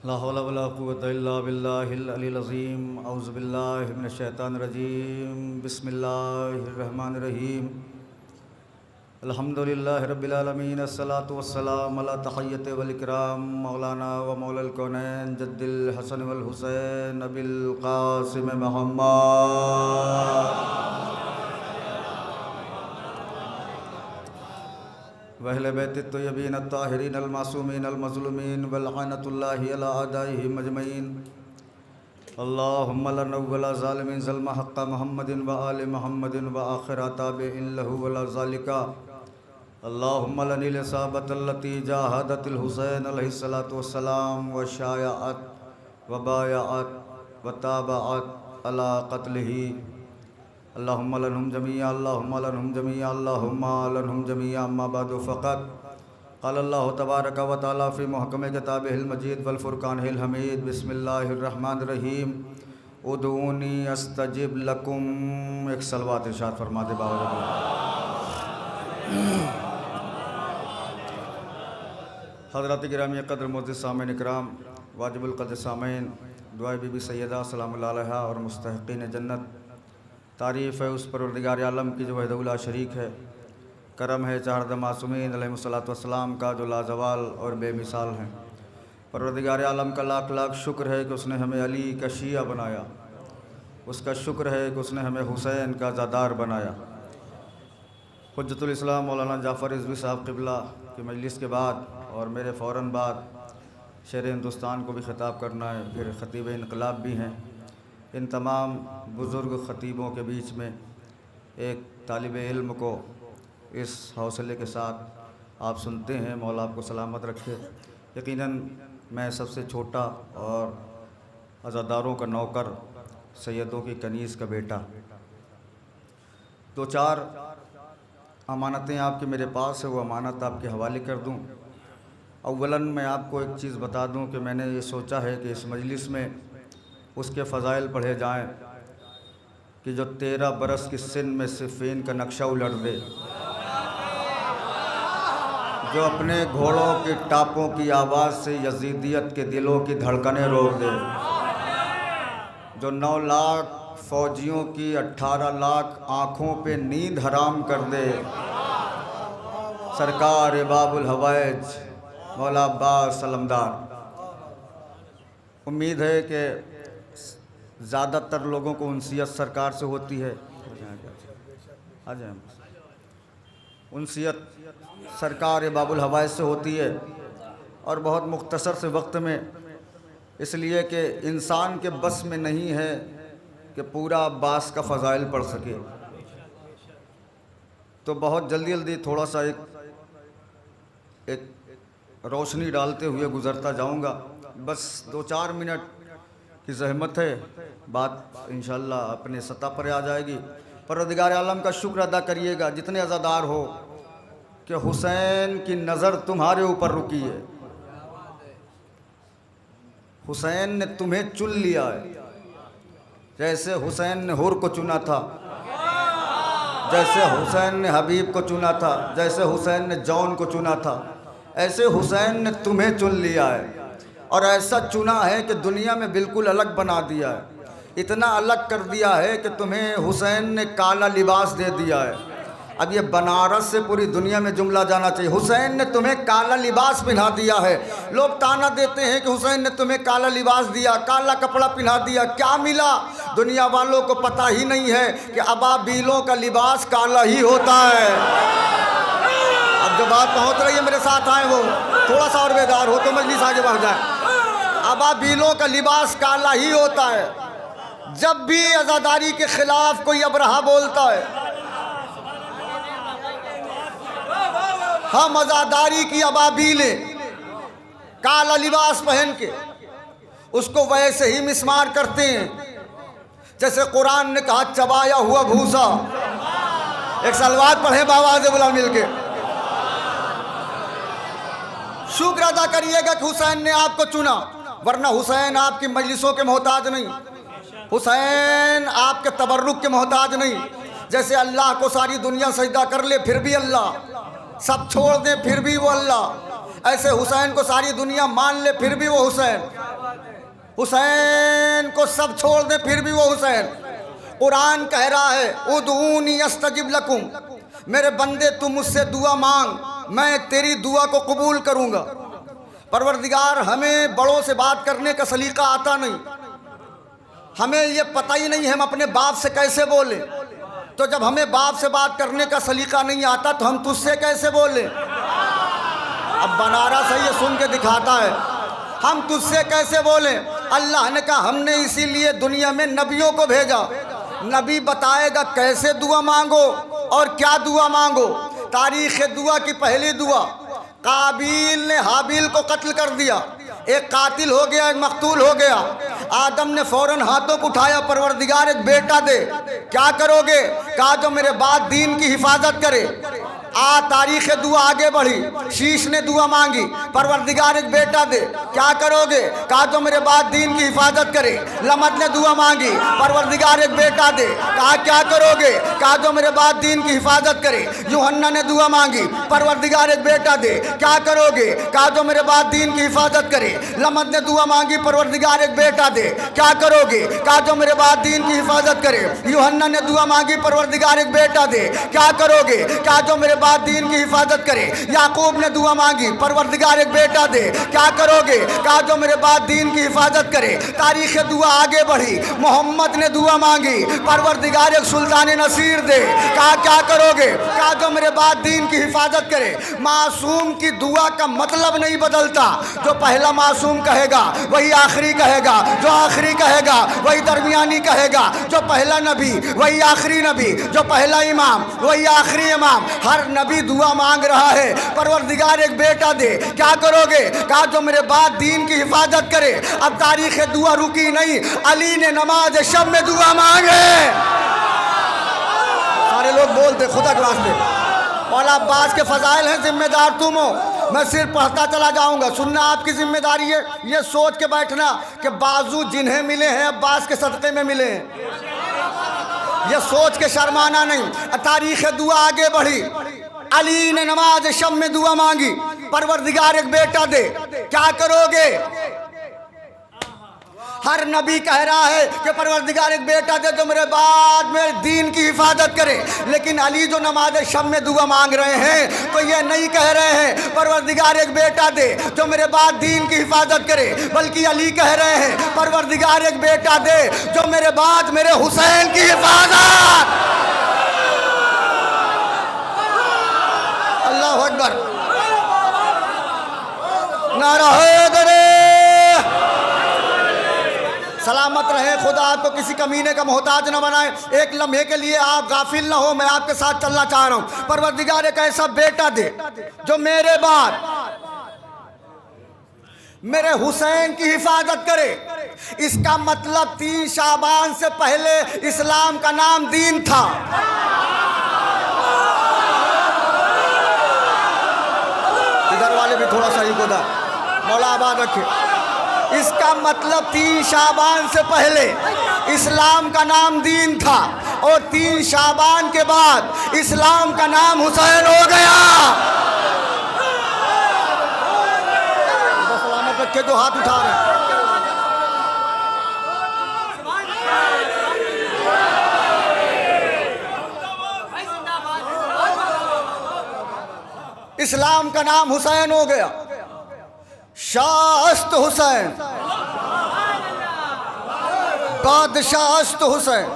ला हौला वला कुव्वता इल्ला बिल्लाहिल अलील अज़ीम। औज़ु बिल्लाहि मिनश शैतानिर रजीम। बिस्मिल्लाहिर रहमानिर रहीम। अल्हम्दुलिल्लाहि रब्बिल आलमीन। अस्सलातु वस्सलामु अला तहिय्यति वल इकराम मौलाना व मौलल कौनैन जद्दिल हसन वल हुसैन अबिल क़ासिम मोहम्मद वहले बैत तय्यबीन अत्ताहिरीन अलमासूमीन अलमज़लूमीन वलअनतुल्लाहि अला अदाइहिम अजमईन। अल्लाहुम्मा ला नव्वला ज़ालिमीन ज़ल्मा हक़्क़ मुहम्मदिन व आलि मुहम्मदिन व आखिर ताबिईन लहु वला ज़ालिका। अल्लाहुम्मा लनिल साबतल्लती जाहदतिल हुसैन अलैहिस्सलातु वस्सलाम व शायअत व बायअत व ताबअत अला क़त्लिही। अल्लाहुम्मा लनहुम जमीअन अल्लाहुम्मा लनहुम जमीअन अल्लाहुम्मा लनहुम जमीअन अम्मा बअदु फ़क़त क़ाल अल्लाहु तबारक व तआला फ़ी मुहकम किताबिहिल मजीद वल फ़ुरक़ानिहिल हमीद। बिस्मिल्लाहिर रहमानिर रहीम। उदऊनी अस्तजिब लकुम। एक सलवात इरशाद फरमा दे बाबा। हज़रात गिरामी क़द्र मोअज़्ज़िज़ सामीन इकराम वाजिबुल क़द्र सामीन, दुआए बीबी सैयदा सलामुल्लाह अलैहा और मुस्तहिक़ीन जन्नत, तारीफ़ है उस परवरदिगार आलम की जो वहदहु ला शरीक है। करम है चाहरद मासूमीन अलैहिस्सलातु वस्सलाम का जो लाजवाल और बेमिसाल हैं। परवरदिगार आलम का लाख लाख शुक्र है कि उसने हमें अली का शिया बनाया। उसका शुक्र है कि उसने हमें हुसैन का ज़ादार बनाया। हुज्जतुल इस्लाम मौलाना जाफ़र रिज़वी साहब क़िबला की मजलिस के बाद और मेरे फ़ौरन बाद शेर हिंदुस्तान को भी ख़िताब करना है, फिर ख़तीब इनकलाब भी हैं। इन तमाम बुज़ुर्ग ख़तीबों के बीच में एक तालिब इल्म को इस हौसले के साथ आप सुनते हैं, मौला आपको सलामत रखे। यकीनन मैं सबसे छोटा और अज़ादारों का नौकर, सैयदों की कनीज़ का बेटा। दो चार अमानतें आपकी मेरे पास है, वो अमानत आपके हवाले कर दूं। अव्वलन मैं आपको एक चीज़ बता दूं कि मैंने ये सोचा है कि इस मजलिस में उसके फ़ज़ाइल पढ़े जाएं कि जो 13 बरस की सिन में सिफ़ीन का नक्शा उलट दे, जो अपने घोड़ों की टापों की आवाज़ से यजीदियत के दिलों की धड़कनें रोक दे, जो 9 लाख फ़ौजियों की 18 लाख आँखों पे नींद हराम कर दे। सरकार बाबुल हवाइज मौला अब्बास सलमदार। उम्मीद है कि ज़्यादातर लोगों को उनसियत सरकार से होती है। आ जाए। उनसियत सरकार बाबुल हवाइज से होती है और बहुत मुख्तसर से वक्त में, इसलिए कि इंसान के बस में नहीं है कि पूरा अब्बास का फ़ज़ाइल पढ़ सके। तो बहुत जल्दी जल्दी थोड़ा सा एक रोशनी डालते हुए गुज़रता जाऊंगा। बस 2-4 मिनट की ज़हमत है, बात इंशाअल्लाह अपने सतह पर आ जाएगी। परवरदिगार आलम का शुक्र अदा करिएगा जितने अज़ादार हो कि हुसैन की नज़र तुम्हारे ऊपर रुकी है। हुसैन ने तुम्हें चुन लिया है, जैसे हुसैन ने हुर को चुना था, जैसे हुसैन ने हबीब को चुना था, जैसे हुसैन ने जौन को चुना था, ऐसे हुसैन ने तुम्हें चुन लिया है। और ऐसा चुना है कि दुनिया में बिल्कुल अलग बना दिया है। इतना अलग कर दिया है कि तुम्हें हुसैन ने काला लिबास दे दिया है। अब ये बनारस से पूरी दुनिया में जुमला जाना चाहिए, हुसैन ने तुम्हें काला लिबास पहना दिया है। लोग ताना देते हैं कि हुसैन ने तुम्हें काला लिबास दिया, काला कपड़ा पहना दिया, क्या मिला? दुनिया वालों को पता ही नहीं है कि अबाबीलों का लिबास काला ही होता है। अब जो बात पहुँच रही है, मेरे साथ आए वो थोड़ा सा और बेदार हो तो मजलिस आगे बढ़ जाए। अबाबीलों का लिबास काला ही होता है। जब भी आज़ादारी के खिलाफ कोई अबरहा बोलता है, हम आज़ादारी की अबाबीलें काला लिबास पहन के उसको वैसे ही मिस्मार करते हैं जैसे कुरान ने कहा चबाया हुआ भूसा। एक सलवात पढ़े बाबा से बुला मिलके। शुक्र अदा करिएगा कि हुसैन ने आपको चुना, वरना हुसैन आपकी मजलिसों के मोहताज नहीं, हुसैन आपके तबर्रुक के मोहताज नहीं। जैसे अल्लाह को सारी दुनिया सजदा कर ले फिर भी अल्लाह, सब छोड़ दे फिर भी वो अल्लाह, ऐसे हुसैन को सारी दुनिया मान ले फिर भी वो हुसैन, हुसैन को सब छोड़ दे फिर भी वो हुसैन। कुरान कह रहा है उदऊनी अस्तजिब लकुम, मेरे बंदे तू मुझसे दुआ मांग, मैं तेरी दुआ को कबूल करूंगा। परवरदिगार, हमें बड़ों से बात करने का सलीका आता नहीं, हमें ये पता ही नहीं है हम अपने बाप से कैसे बोले। तो जब हमें बाप से बात करने का सलीका नहीं आता तो हम तुझसे कैसे बोले। अब बनारस है ये सुन के दिखाता है, हम तुझसे कैसे बोले। अल्लाह ने कहा हमने इसीलिए दुनिया में नबियों को भेजा, नबी बताएगा कैसे दुआ मांगो और क्या दुआ मांगो। तारीख़ दुआ की पहली दुआ, काबिल ने हाबिल को कत्ल कर दिया, एक कातिल हो गया, एक मकतूल हो गया। आदम ने फौरन हाथों को उठाया, परवरदिगार एक बेटा दे, क्या करोगे। कहा जो मेरे बाद दीन की हिफाजत करे। तारीख़ दुआ आगे बढ़ी, शीश ने दुआ मांगी, परवरदिगार एक बेटा दे, क्या करोगे। कहा जो मेरे बाद दीन की हिफाजत करे। लमद ने दुआ मांगी, परवरदिगार एक बेटा दे, कहा क्या करोगे। कहा जो मेरे बाद दीन की हिफाजत करे। यूहन्ना ने दुआ मांगी, परवरदिगार एक बेटा दे, क्या करोगे। कहा जो मेरे बाद दीन की हिफाजत करे। लमद ने दुआ मांगी, परवरदिगार एक बेटा दे, क्या करोगे। कहा जो मेरे बाद दीन की हिफाजत करे। यूहन्ना ने दुआ मांगी, परवरदिगार एक बेटा दे, क्या करोगे। कहा जो मेरे बाद दीन की हिफाजत करे। याकूब ने दुआ मांगी, परवरदिगार एक बेटा दे, क्या करोगे। कहा जो मेरे बाद दीन की हिफाजत करे। तारीख़ दुआ आगे बढ़ी, मोहम्मद ने दुआ मांगी, परवरदिगार एक सुल्तान नसीर दे, कहा क्या करोगे। कहा जो मेरे बाद दीन की हिफाजत करे। मासूम की दुआ का मतलब नहीं बदलता, जो पहला मासूम कहेगा वही आखिरी कहेगा, जो आखिरी कहेगा वही दरमियानी कहेगा, जो पहला नबी वही आखिरी नबी, जो पहला इमाम वही आखिरी इमाम। हर नबी दुआ मांग रहा है, परवरदिगार एक बेटा दे, क्या करोगे। कहा जो मेरे बाद दीन की हिफाजत करे। अब तारीख़ दुआ रुकी नहीं, अली ने नमाज शब में दुआ मांगे। सारे लोग बोलते खुदा के वास्ते, मौला अब्बास के फजाइल हैं, जिम्मेदार तुम हो, मैं सिर्फ पढ़ता चला जाऊंगा, सुनना आपकी जिम्मेदारी है। ये सोच के बैठना कि बाजू जिन्हें मिले हैं अब्बास के सदक़े में मिले हैं, ये सोच के शर्माना नहीं। तारीख़ दुआ आगे बढ़ी, अली ने नमाज शब में दुआ मांगी, परवरदिगार एक बेटा दे, क्या करोगे। हर नबी कह रहा है कि परवरदिगार एक बेटा दे जो मेरे बाद में दीन की हिफाजत करे। लेकिन अली जो नमाज शब में दुआ मांग रहे हैं तो ये नहीं कह रहे हैं परवरदिगार एक बेटा दे जो मेरे बाद दीन की हिफाजत करे, बल्कि अली कह रहे हैं परवरदिगार एक बेटा दे जो मेरे बाद मेरे हुसैन की हिफाजत। अल्लाहु अकबर, नारा हैदर। सलामत रहे, खुदा आपको किसी कमीने का मोहताज न बनाए। एक लम्हे के लिए आप गाफिल न हो, मैं आपके साथ चलना चाह रहा हूँ। परवरदिगार एक ऐसा बेटा दे जो मेरे बाद मेरे हुसैन की हिफाजत करे। इसका मतलब 3 शाबान से पहले इस्लाम का नाम दीन था। इधर वाले भी थोड़ा सा ही खुदा मौला आबाद रखे। इसका मतलब 3 शाबान से पहले इस्लाम का नाम दीन था और 3 शाबान के बाद इस्लाम का नाम हुसैन हो गया। सलामत रखे, जो हाथ उठा रहे हैं। इस्लाम का नाम हुसैन हो गया। शाहस्त हुसैन, बादशाहस्त हुसैन,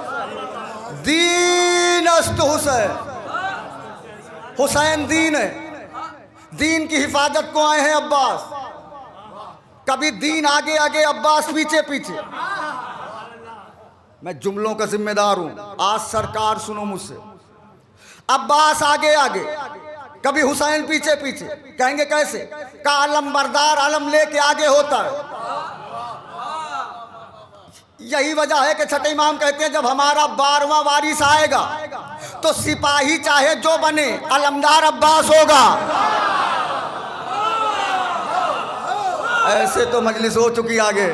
दीनस्त हुसैन। हुसैन दीन है, दीन की हिफाजत को आए हैं अब्बास। कभी दीन आगे आगे अब्बास पीछे पीछे। मैं जुमलों का जिम्मेदार हूं, आज सरकार सुनो मुझसे। अब्बास आगे आगे, कभी हुसैन पीछे पीछे। कहेंगे कैसे, का आलम बरदार आलम लेके आगे होता है। यही वजह है कि छठे इमाम कहते हैं जब हमारा 12वां वारिस आएगा तो सिपाही चाहे जो बने अलमदार अब्बास होगा। ऐसे तो मजलिस हो चुकी आगे।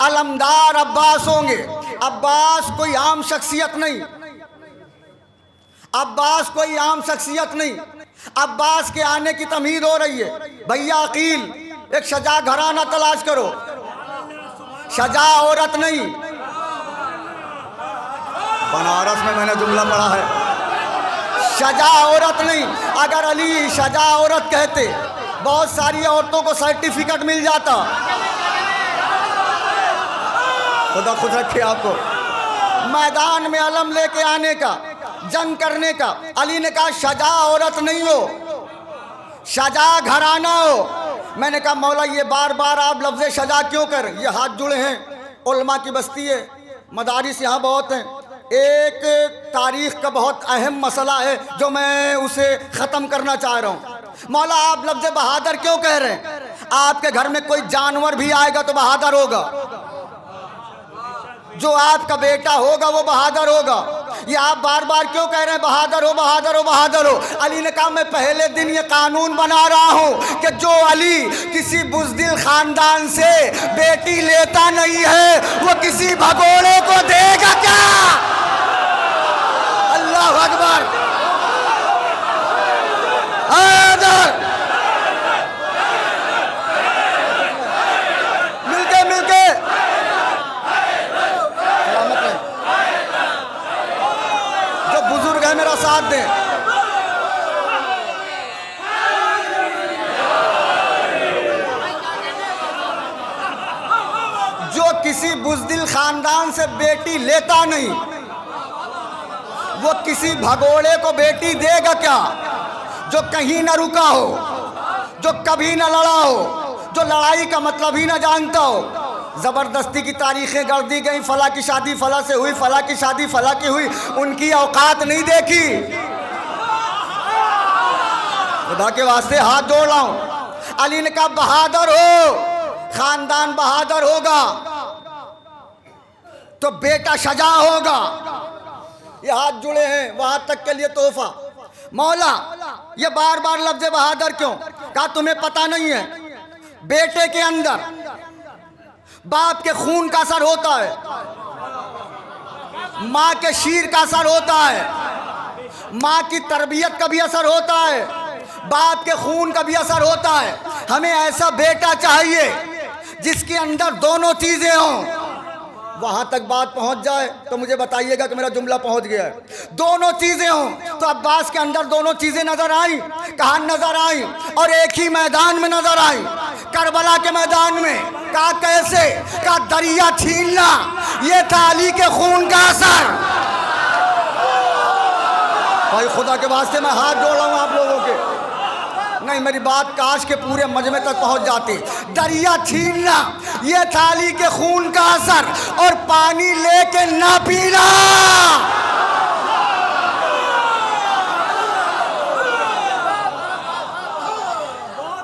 अलमदार अब्बास होंगे। अब्बास कोई आम शख्सियत नहीं, अब्बास कोई आम शख्सियत नहीं। अब्बास के आने की तमीद हो रही है। भैया अकील, एक शजा घराना तलाश करो। शजा औरत नहीं, बनारस में मैंने जुमला पढ़ा है, शजा औरत नहीं। अगर अली शजा औरत कहते, बहुत सारी औरतों को सर्टिफिकेट मिल जाता। खुदा खुद रखे आपको। मैदान में अलम लेके आने का, जंग करने का। अली ने कहा शजा औरत नहीं हो, शजा घराना हो। मैंने कहा मौला ये बार बार आप लफ्ज़ शजा क्यों कर? ये हाथ जुड़े हैं, उलमा की बस्ती है, मदारिस यहाँ बहुत हैं। एक तारीख़ का बहुत अहम मसला है जो मैं उसे ख़त्म करना चाह रहा हूँ। मौला आप लफ्ज़ बहादुर क्यों कह रहे हैं? आपके घर में कोई जानवर भी आएगा तो बहादुर होगा, जो आपका बेटा होगा वो बहादुर होगा। ये आप बार बार क्यों कह रहे हैं बहादुर हो, बहादुर हो, बहादुर हो? अली ने कहा मैं पहले दिन ये कानून बना रहा हूं कि जो अली किसी बुज़दिल खानदान से बेटी लेता नहीं है वो किसी भगोड़े को देगा क्या? अल्लाह अकबर। मिलके मिलके जो बुजुर्ग है मेरा साथ दें। जो किसी बुज़दिल खानदान से बेटी लेता नहीं वो किसी भगोड़े को बेटी देगा क्या? जो कहीं ना रुका हो, जो कभी ना लड़ा हो, जो लड़ाई का मतलब ही ना जानता हो। ज़बरदस्ती की तारीखें गढ़ दी गई, फला की शादी फला से हुई, फला की शादी फला की हुई, उनकी औकात नहीं देखी। खुदा के वास्ते हाथ जोड़ रहा हूं। अली ने कहा बहादुर हो, खानदान बहादुर होगा तो बेटा शजा होगा। ये हाथ जुड़े हैं, वहां तक के लिए तोहफा। मौला ये बार बार लफ्ज़ बहादुर क्यों? कहा तुम्हें पता नहीं है, बेटे के अंदर बाप के खून का असर होता है, माँ के शीर का असर होता है, माँ की तरबियत का भी असर होता है, बाप के खून का भी असर होता है। हमें ऐसा बेटा चाहिए जिसके अंदर दोनों चीज़ें हों। वहां तक बात पहुंच जाए तो मुझे बताइएगा कि मेरा जुमला पहुंच गया है। दोनों चीजें हों। तो अब्बास के अंदर दोनों चीजें नजर आई। कहाँ नजर आई? और एक ही मैदान में नजर आई, करबला के मैदान में। कहा कैसे? कहा दरिया छीनना, ये था अली के खून का असर। भाई खुदा के वास्ते मैं हाथ जोड़ रहा हूं आप लोगों के। नहीं, मेरी बात काश के पूरे मजमे तक पहुंच जाती। दरिया छीनना ये थाली के खून का असर, और पानी लेके ना पीना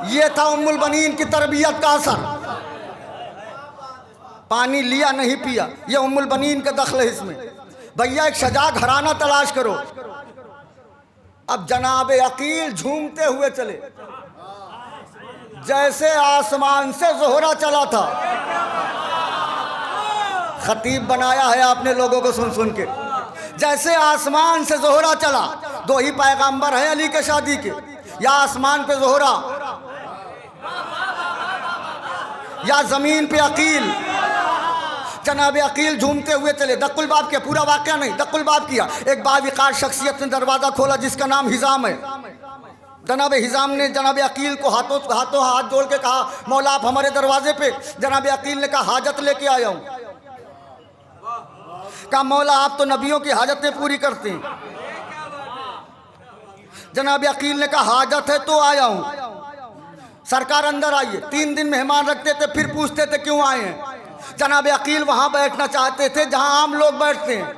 ये था उम्मुल बनीन की तरबियत का असर। पानी लिया नहीं पिया, ये उम्मुल बनीन का दखल है इसमें। भैया एक शजा घराना तलाश करो। अब जनाब अकील झूमते हुए चले जैसे आसमान से ज़ोहरा चला था। खतीब बनाया है आपने लोगों को सुन सुन के। जैसे आसमान से ज़ोहरा चला। दो ही पैगंबर हैं अली के शादी के, या आसमान पे ज़ोहरा या ज़मीन पे अकील। जनाब अकील झूमते हुए चले। दक्कुल बाब किया, पूरा वाक़या नहीं, दक्कुल बाब किया। एक बाविकार शख्सियत ने दरवाज़ा खोला जिसका नाम हिजाम है। जनाब हिजाम ने जनाब अकील को हाथों हाथ जोड़ के कहा मौला आप हमारे दरवाजे पे। जनाब अकील ने कहा हाजत लेके आया हूँ। कहा मौला आप तो नबियों की हाजतें पूरी करते हैं। जनाब अकील ने कहा हाजत है तो आया हूँ। सरकार अंदर आइए। 3 दिन मेहमान रखते थे, फिर पूछते थे क्यों आए हैं। जनाब अकील वहाँ बैठना चाहते थे जहाँ आम लोग बैठते हैं।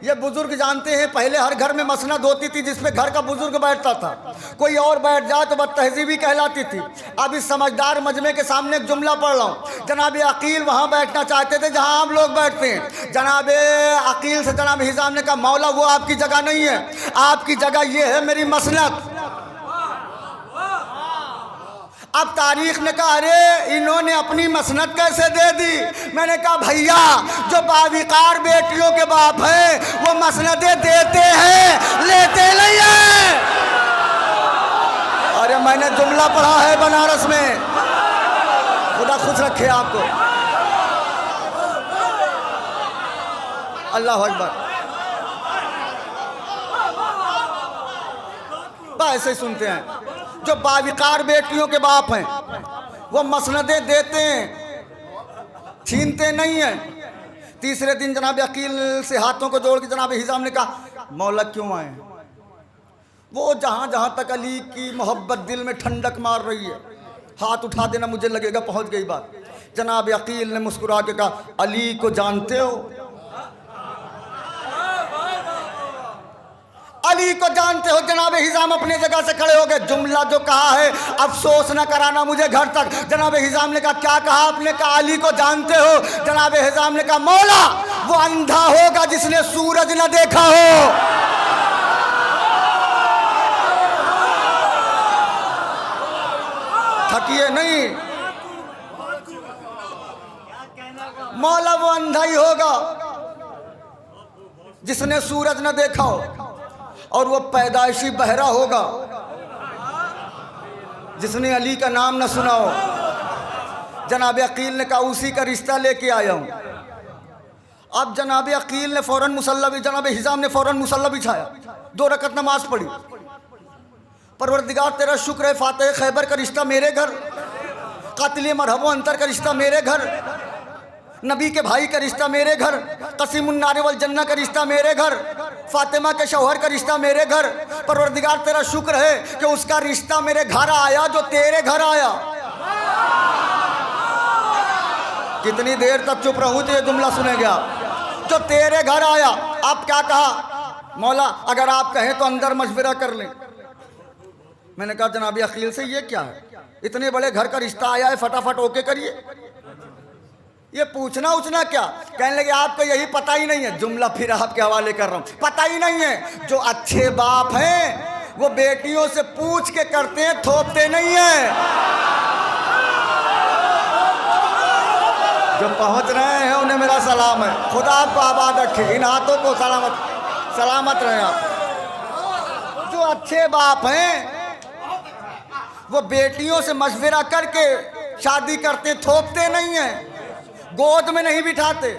ये बुजुर्ग जानते हैं पहले हर घर में मसनद होती थी जिसपे घर का बुजुर्ग बैठता था। कोई और बैठ जाए तो बदतहजीबी कहलाती थी। अब इस समझदार मजमे के सामने एक जुमला पढ़ रहा हूँ। जनाब अकील वहाँ बैठना चाहते थे जहाँ आम लोग बैठते हैं। जनाब अकील से जनाब हिजाम ने कहा मौला वो आपकी जगह नहीं है, आपकी जगह ये है मेरी मसनद। अब तारीख ने कहा अरे इन्होंने अपनी मसनद कैसे दे दी। मैंने कहा भैया जो बाविकार बेटियों के बाप हैं वो मसनदें देते हैं, लेते नहीं है। अरे मैंने जुमला पढ़ा है बनारस में, खुदा खुश रखे आपको। अल्लाह अकबर। ऐसे ही सुनते हैं। जो बाविकार बेटियों के बाप हैं वो मसनदें देते हैं, छीनते नहीं हैं। तीसरे दिन जनाब अकील से हाथों को जोड़ के जनाब हिजाम ने कहा मौला क्यों आए? वो जहाँ जहाँ तक अली की मोहब्बत दिल में ठंडक मार रही है, हाथ उठा देना मुझे लगेगा पहुँच गई बात। जनाब अकील ने मुस्कुरा के कहा अली को जानते हो? अली को जानते हो? जनाब हिजाम अपने जगह से खड़े हो गए। जुमला जो कहा है अफसोस न कराना मुझे घर तक। जनाब हिजाम ने कहा क्या कहा आपने? कहा अली को जानते हो? जनाब हिजाम ने कहा मौला वो अंधा होगा जिसने सूरज न देखा हो। थकिए नहीं, मौला वो अंधा ही होगा जिसने सूरज न देखा हो, और वो पैदाइशी बहरा होगा जिसने अली का नाम न सुना हो। जनाब अकील ने कहा उसी का रिश्ता लेके आया हूं। अब जनाब अकील ने फौरन मुसल्ला भी, जनाब हिजाम ने फौरन मुसल्ला बिछाया, 2 रकत नमाज पढ़ी। परवरदिगार तेरा शुक्र है, फातेह खैबर का रिश्ता मेरे घर, कातिल मरहबो अंतर का रिश्ता मेरे घर, नबी के भाई का रिश्ता मेरे घर, कसीमुन नारे वल जन्ना का रिश्ता मेरे घर, फातिमा के शौहर का रिश्ता मेरे घर। परवरदिगार तेरा शुक्र है कि उसका रिश्ता मेरे घर आया जो तेरे घर आया। कितनी देर तक चुप रहूं तो ये जुमला सुनेंगे आप। जो तेरे घर आया। आप क्या कहा? मौला अगर आप कहें तो अंदर मशवरा कर लें। मैंने कहा जनाब अकील से ये क्या है? इतने बड़े घर का रिश्ता आया है, फटाफट ओके करिए, ये पूछना उछना क्या? कहने लगे आपको यही पता ही नहीं है। जुमला फिर आपके हवाले कर रहा हूं। पता ही नहीं है। जो अच्छे बाप हैं वो बेटियों से पूछ के करते हैं, थोपते नहीं है। जो पहुंच रहे हैं उन्हें मेरा सलाम है। खुदा आपको आबाद रखे, इन हाथों को सलामत रहे आप। जो अच्छे बाप हैं वो बेटियों से मशवरा करके शादी करते, थोपते नहीं है, गोद में नहीं बिठाते।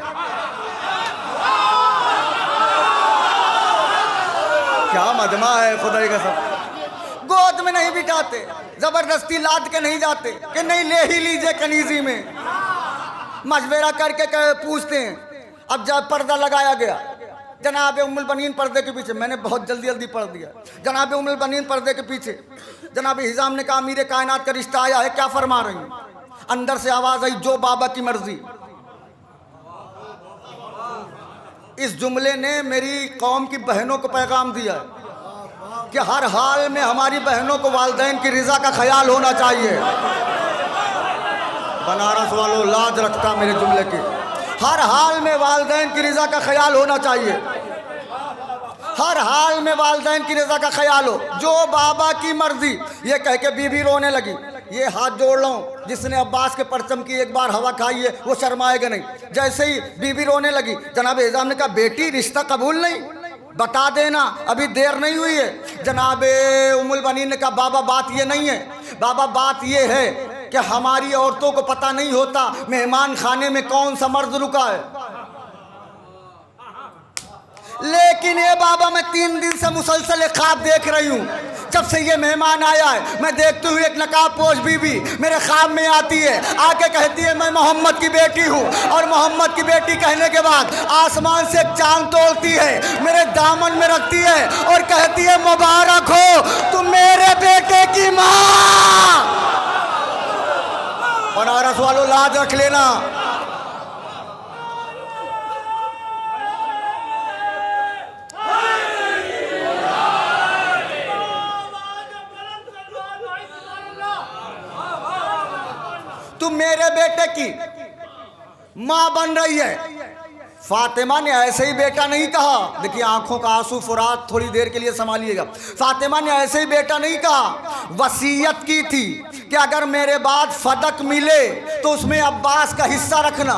क्या मजमा है खुदा का सब। गोद में नहीं बिठाते, जबरदस्ती लाद के नहीं जाते कि नहीं ले ही लीजिए कनीजी में। मशवरा करके पूछते हैं। अब जब पर्दा लगाया गया, जनाब उम्मुल बनीन पर्दे के पीछे, मैंने बहुत जल्दी पढ़ दिया। जनाब उम्मुल बनीन पर्दे के पीछे जनाब हिजाम ने कहा अमीर कायनात का रिश्ता आया है, क्या फरमा रही हैं? अंदर से आवाज आई जो बाबा की मर्जी। इस जुमले ने मेरी कौम की बहनों को पैगाम दिया है कि हर हाल में हमारी बहनों को वालिदैन की रिजा का ख्याल होना चाहिए। बनारस वालों लाज रखता मेरे जुमले की। हर हाल में वालिदैन की रिजा का ख्याल होना चाहिए। हर हाल में वालिदैन की रजा का ख्याल हो, जो बाबा की मर्जी। ये कह के बीबी रोने लगी। ये हाथ जोड़ लो, जिसने अब्बास के परचम की एक बार हवा खाई है वो शर्माएगा नहीं। जैसे ही बीबी रोने लगी, जनाब हिजाम ने कहा बेटी रिश्ता कबूल नहीं, बता देना अभी देर नहीं हुई है। जनाब उम्मुल बनीन ने कहा बाबा बात ये नहीं है, बाबा बात ये है कि हमारी औरतों को पता नहीं होता मेहमान खाने में कौन सा मर्द रुका है। लेकिन ये बाबा मैं 3 दिन से मुसलसल ख्वाब देख रही हूँ। जब से ये मेहमान आया है मैं देखती हूँ एक नकाब पोश बीबी मेरे ख्वाब में आती है, आके कहती है मैं मोहम्मद की बेटी हूँ। और मोहम्मद की बेटी कहने के बाद आसमान से एक चांद तोड़ती है, मेरे दामन में रखती है और कहती है मुबारक हो तुम मेरे बेटे की माँ। बनारस वालों लाज रख लेना। तुम मेरे बेटे की मां बन रही है। फातिमा ने ऐसे ही बेटा नहीं कहा। देखिए आंखों का आंसू फुरात थोड़ी देर के लिए संभालिएगा। फातिमा ने ऐसे ही बेटा नहीं कहा, वसीयत की थी कि अगर मेरे बाद फदक मिले तो उसमें अब्बास का हिस्सा रखना।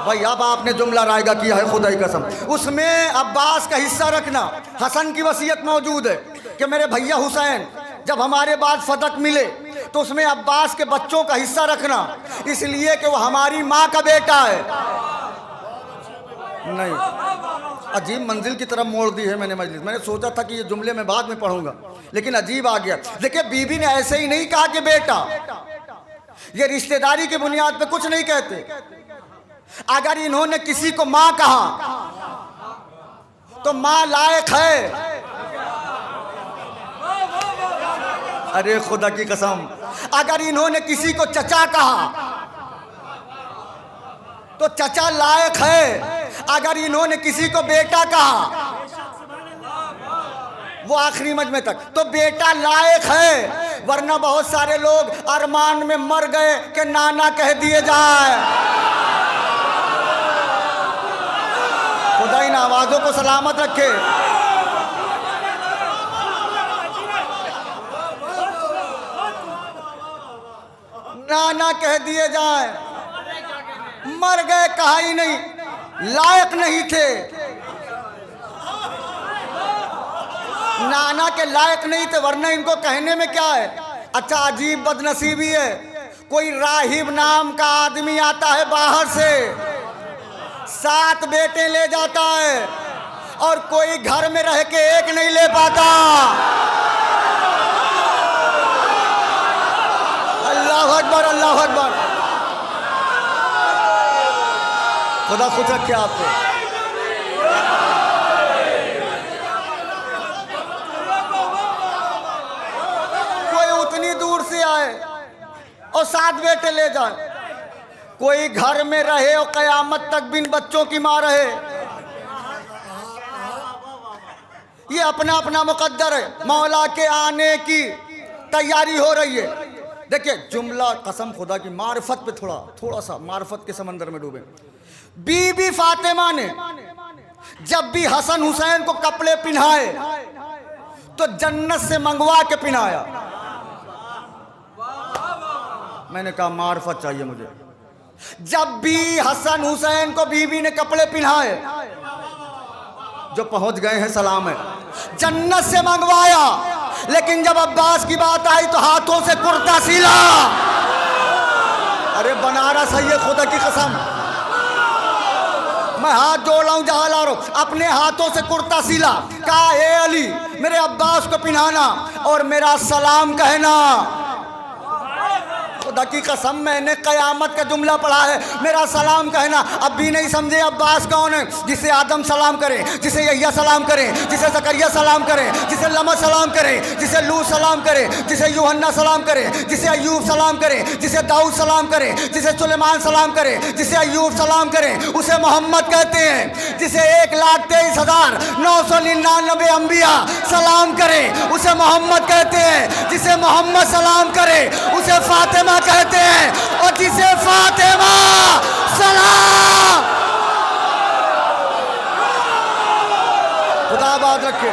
भाई अब आपने जुमला रायगा किया है खुदा की कसम। उसमें अब्बास का हिस्सा रखना, हसन की वसीयत मौजूद है कि मेरे भैया हुसैन जब हमारे बाद फतक मिले तो उसमें अब्बास के बच्चों का हिस्सा रखना, इसलिए कि वो हमारी माँ का बेटा है। नहीं, अजीब मंजिल की तरफ मोड़ दी है मैंने मजलिस। मैंने सोचा था कि ये जुमले मैं बाद में पढ़ूंगा, लेकिन अजीब आ गया। देखिए, बीबी ने ऐसे ही नहीं कहा कि बेटा, ये रिश्तेदारी की बुनियाद पे कुछ नहीं कहते। अगर इन्होंने किसी को माँ कहा तो माँ लायक है। अरे खुदा की कसम, अगर इन्होंने किसी को चचा कहा तो चचा लायक है। अगर इन्होंने किसी को बेटा कहा, वो आखिरी मजमे तक, तो बेटा लायक है। वरना बहुत सारे लोग अरमान में मर गए कि नाना कह दिए जाए। खुदा इन आवाजों को सलामत रखे। नाना कह दिए जाए, मर गए, कहा ही नहीं, लायक नहीं थे, नाना के लायक नहीं थे, वरना इनको कहने में क्या है। अच्छा, अजीब बदनसीबी है, कोई राहिब नाम का आदमी आता है बाहर से, 7 बेटे ले जाता है और कोई घर में रह के एक नहीं ले पाता। अल्लाह अकबर, अल्लाह अकबर। खुदा खुद रखे आपको। कोई उतनी दूर से आए और 7 बेटे ले जाए, कोई घर में रहे और कयामत तक बिन बच्चों की मां रहे। ये अपना अपना मुकद्दर है। मौला के आने की तैयारी हो रही है। देखिए, जुमला कसम खुदा की मार्फत पे थोड़ा सा मार्फत के समंदर में डूबे। बीबी फातिमा ने जब भी हसन हुसैन को कपड़े पहनाए तो जन्नत से मंगवा के पहनाया। मैंने कहा मार्फत चाहिए मुझे। जब भी हसन हुसैन को बीबी ने कपड़े पहनाए, जो पहुंच गए हैं सलाम है, जन्नत से मंगवाया। लेकिन जब अब्बास की बात आई तो हाथों से कुर्ता सिला। अरे बनारस है ये, खुदा की कसम, मैं हाथ जोड़ रहा हूं जहां ला रहा हूं, अपने हाथों से कुर्ता सिला। कहा, हे अली, मेरे अब्बास को पहनाना और मेरा सलाम कहना। खुदा की कसम, मैंने कयामत का जुमला पढ़ा है, मेरा सलाम कहना। अब भी नहीं समझे अब्बास कौन है? जिसे आदम सलाम करे, जिसे यहिया सलाम करे, जिसे जकरिया सलाम करे, जिसे लमा सलाम करे, जिसे लूत सलाम करे, जिसे यूहन्ना सलाम करे, जिसे अय्यूब सलाम करे, जिसे दाऊद सलाम करे, जिसे सुलेमान सलाम करे, जिसे अय्यूब सलाम करे, उसे मोहम्मद कहते हैं। जिसे 1,23,999 अंबिया सलाम करे, उसे मोहम्मद कहते हैं। जिसे मोहम्मद सलाम करे, उसे फातिमा कहते हैं। और जिसे फातिमा सलाम, खुदा बात रखे।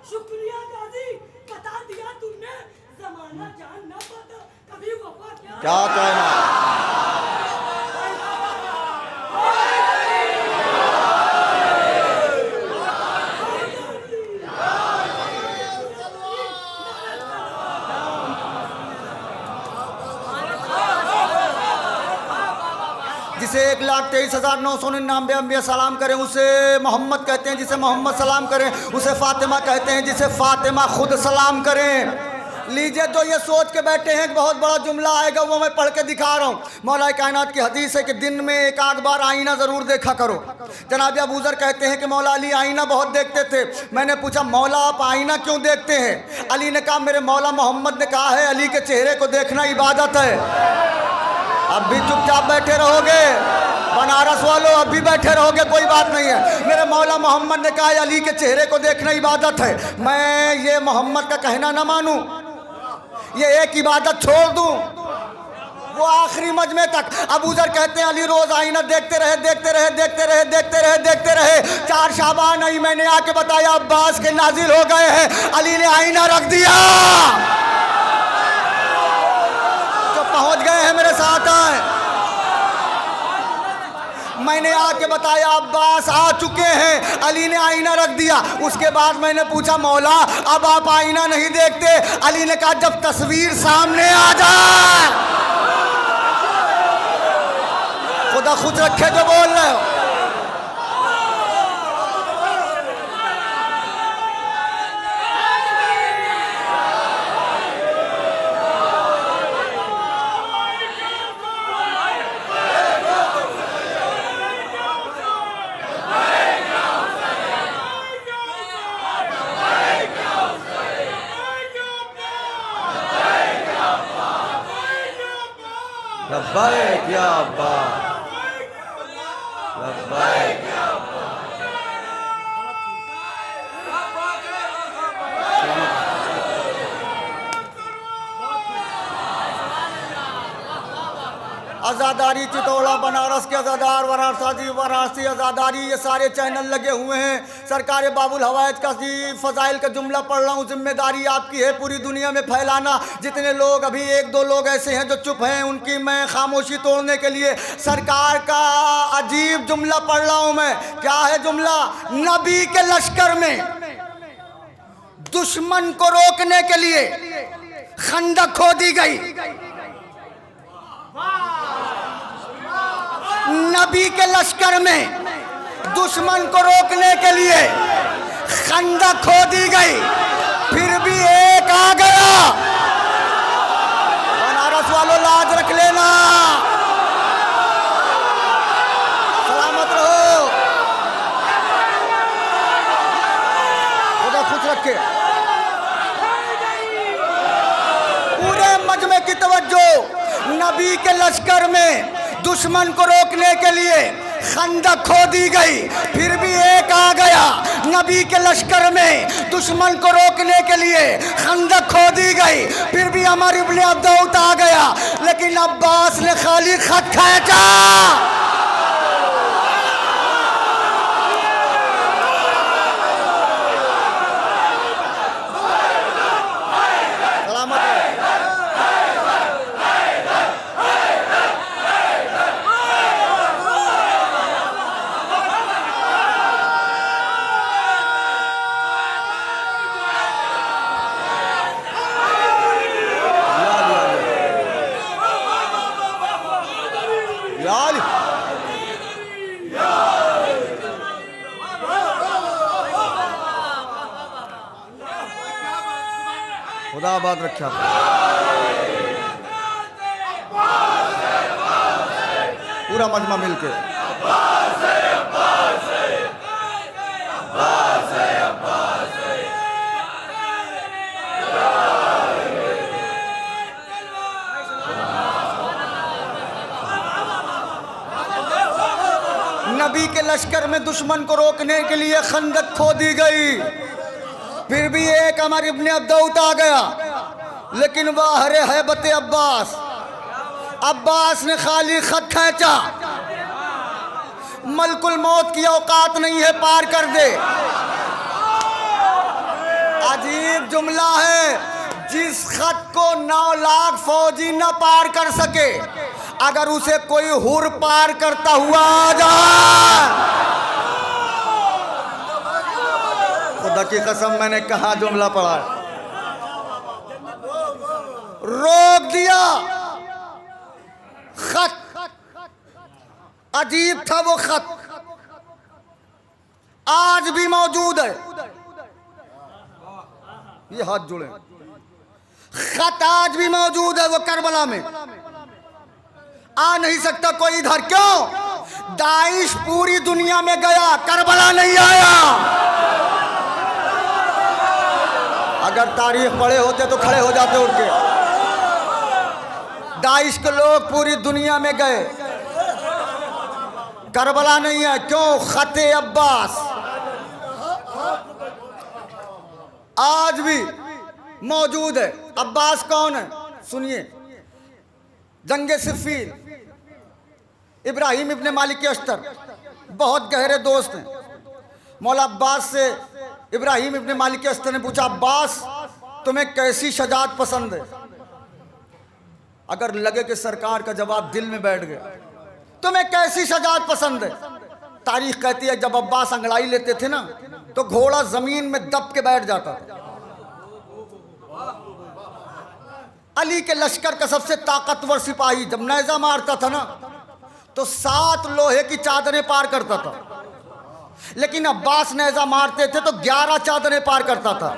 शुक्रिया गाजी, बता दिया तुमने, जमाना जान ना पाता कभी वफा क्या कहना। जिसे 1,23,999 अंबिया सलाम करें उसे मोहम्मद कहते हैं। जिसे मोहम्मद सलाम करें उसे फातिमा कहते हैं। जिसे फातिमा खुद सलाम करें। लीजिए, जो ये सोच के बैठे हैं कि बहुत बड़ा जुमला आएगा, वो मैं पढ़ के दिखा रहा हूँ। मौला कायनात की हदीस है कि दिन में एक आध बार आईना ज़रूर देखा करो। जनाब अबू ज़र कहते हैं कि मौला अली आईना बहुत देखते थे। मैंने पूछा, मौला आप आईना क्यों देखते हैं? अली ने कहा, मेरे मौला मोहम्मद ने कहा है अली के चेहरे को देखना इबादत है। अब भी चुपचाप बैठे रहोगे बनारस वालों, अब भी बैठे रहोगे, कोई बात नहीं है। मेरे मौला मोहम्मद ने कहा अली के चेहरे को देखना इबादत है। मैं ये मोहम्मद का कहना ना मानूं, ये एक इबादत छोड़ दूं, वो आखिरी मजमे तक। अबू जर कहते हैं अली रोज आईना देखते रहे देखते रहे देखते रहे देखते रहे देखते रहे। 4 शाबान आई, मैंने आके बताया अब्बास के नाजिल हो गए हैं। अली ने आईना रख दिया, तो पहुंच गए हैं मेरे साथ आए। मैंने आके बताया अब्बास आ चुके हैं, अली ने आईना रख दिया। उसके बाद मैंने पूछा मौला अब आप आईना नहीं देखते? अली ने कहा जब तस्वीर सामने आ जाए। खुदा खुद रखे जो बोल रहे हो। लब्बैक या अब्बा, लब्बैक। आज़ादारी चितौड़ा बनारस के आज़ादार, वाराणसी आज़ादारी, ये सारे चैनल लगे हुए हैं। सरकार बाबुल हवाइज का फ़ज़ाइल का जुमला पढ़ रहा हूँ। जिम्मेदारी आपकी है पूरी दुनिया में फैलाना। जितने लोग अभी 1-2 लोग ऐसे हैं जो चुप हैं, उनकी मैं खामोशी तोड़ने के लिए सरकार का अजीब जुमला पढ़ रहा हूँ मैं। क्या है जुमला? नबी के लश्कर में दुश्मन को रोकने के लिए खंदक खोदी गई। नबी के लश्कर में दुश्मन को रोकने के लिए खंदक खोदी गई, फिर भी एक आ गया। बनारस वालों लाज रख लेना, सलामत रहो, खुदा खुश रखे। पूरे मजमे की तवज्जो। नबी के लश्कर में दुश्मन को रोकने के लिए खंदक खोदी गई, फिर भी एक आ गया। नबी के लश्कर में दुश्मन को रोकने के लिए खंदक खोदी गई, फिर भी अमर इब्न अब्दौत आ गया। लेकिन अब्बास ने खाली खत खींचा। खुदाबाद रखा। पूरा मजमा मिलके नबी के लश्कर में दुश्मन को रोकने के लिए खंदक खोदी गई, फिर भी एक अमर इब्न अब्दौत आ गया। लेकिन वाह रे हैबत अब्बास, अब्बास ने खाली खत खींचा। मलकुल मौत की औकात नहीं है पार कर दे। अजीब जुमला है, जिस खत को 9 लाख फौजी न पार कर सके, अगर उसे कोई हुर पार करता हुआ आ जाए। खुदा की कसम मैंने कहा जुमला पढ़ा, रोक दिया। खत अजीब था वो खत, आज भी मौजूद है। ये हाथ जुड़े, खत आज भी मौजूद है वो करबला में। आ नहीं सकता कोई इधर, क्यों? दाइश पूरी दुनिया में गया, करबला नहीं आया। अगर तारीख पढ़े होते तो खड़े हो जाते उठ के। दाइश के लोग पूरी दुनिया में गए, करबला नहीं है। क्यों? खते अब्बास आज भी मौजूद है। अब्बास कौन है? सुनिए, जंगे सिफ़ीन इब्राहिम इब्ने मालिक अश्तर बहुत गहरे दोस्त हैं। मौला अब्बास से इब्राहिम इब्ने मालिक अश्तर ने पूछा, अब्बास तुम्हें कैसी शजाअत पसंद है? अगर लगे कि सरकार का जवाब दिल में बैठ गया, तुम्हें कैसी शजाअत पसंद है? तारीख कहती है जब अब्बास अंगड़ाई लेते थे ना तो घोड़ा जमीन में दब के बैठ जाता था। अली के लश्कर का सबसे ताकतवर सिपाही जब नेज़ा मारता था ना तो 7 लोहे की चादरें पार करता था, लेकिन अब्बास नेज़ा मारते थे तो 11 चादरें पार करता था।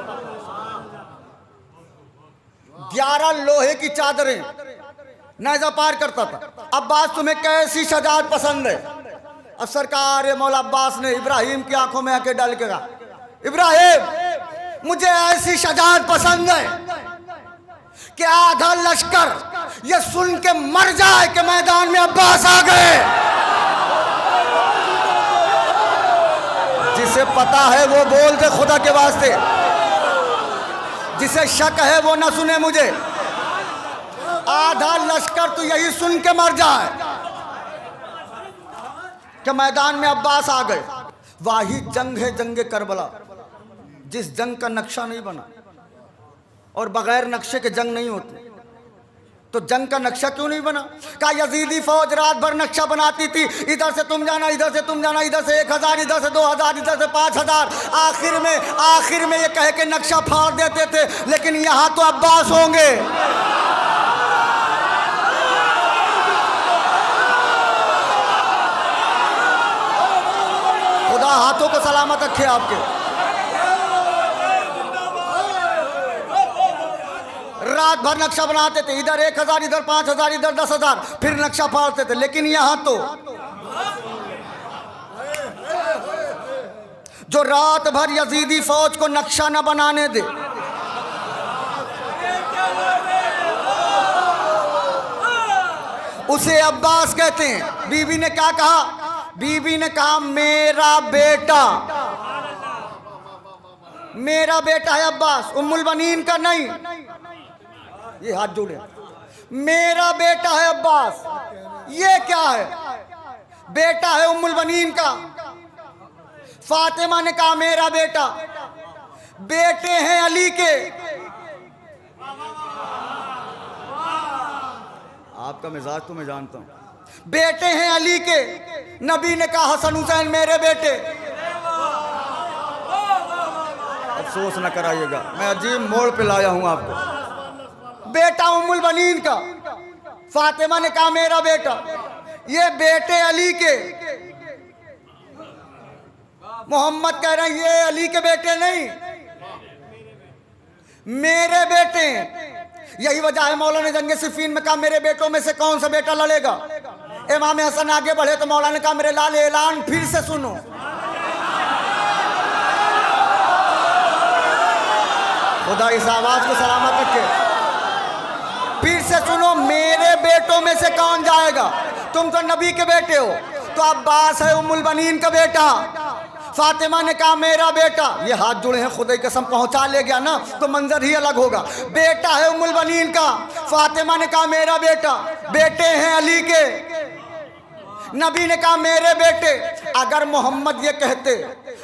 11 लोहे की चादरें नेज़ा पार करता था। अब्बास तुम्हें कैसी शजाअत पसंद है? अब सरकार मौला अब्बास ने इब्राहिम की आंखों में आके डाल के कहा, इब्राहिम मुझे ऐसी शजाअत पसंद है कि आधा लश्कर ये सुन के मर जाए कि मैदान में अब्बास आ गए। जिसे पता है वो बोल दे खुदा के वास्ते, जिसे शक है वो ना सुने मुझे। आधा लश्कर तो यही सुन के मर जाए कि मैदान में अब्बास आ गए। वाही जंग है जंग करबला, जिस जंग का नक्शा नहीं बना, और बगैर नक्शे के जंग नहीं होती। तो जंग का नक्शा क्यों नहीं बना? कहा यजीदी फौज रात भर नक्शा बनाती थी, इधर से तुम जाना, इधर से तुम जाना, इधर से 1000, इधर से 2000, इधर से 5000। आखिर में ये कह के नक्शा फाड़ देते थे, लेकिन यहां तो अब्बास होंगे। खुदा हाथों को सलामत रखे आपके। रात भर नक्शा बनाते थे, इधर 1000, इधर 5000, इधर 10,000, फिर नक्शा फाड़ते थे, लेकिन यहां तो जो रात भर यजीदी फौज को नक्शा न बनाने दे, उसे अब्बास कहते हैं। बीबी ने क्या कहा? बीबी ने कहा मेरा बेटा है अब्बास, उम्मुल बनीन का नहीं। ये हाथ जोड़े, मेरा बेटा है अब्बास। ये क्या है? बेटा है उम्मुल बनीन का। फातिमा ने कहा मेरा बेटा। बेटे हैं अली के। आपका मिजाज तो मैं जानता हूं। बेटे हैं अली के। नबी ने कहा हसन हुसैन मेरे बेटे। अफसोस न कराइएगा, मैं अजीब मोड़ पे लाया हूं आपको। बेटा उम्मुल बनीन का। फातिमा ने कहा मेरा बेटा। ये बेटे अली के। मोहम्मद कह रहे हैं ये अली के बेटे नहीं, मेरे बेटे। यही वजह है मौला ने जंगे सिफ़ीन में कहा मेरे बेटों में से कौन सा बेटा लड़ेगा। इमाम हसन आगे बढ़े तो मौला ने कहा मेरे लाल ऐलान फिर से सुनो। खुदा इस आवाज को सलामत रखे। फिर से सुनो, मेरे बेटों में से कौन जाएगा? तुम तो नबी के बेटे हो, तो अब्बास है उम्मुल बनीन का बेटा। फातिमा ने कहा मेरा बेटा। ये हाथ जुड़े हैं, खुदा की कसम पहुंचा ले गया ना तो मंजर ही अलग होगा। बेटा है उम्मुल बनीन का। फातिमा ने कहा मेरा बेटा। बेटे हैं अली के। नबी ने कहा मेरे बेटे। अगर मोहम्मद ये कहते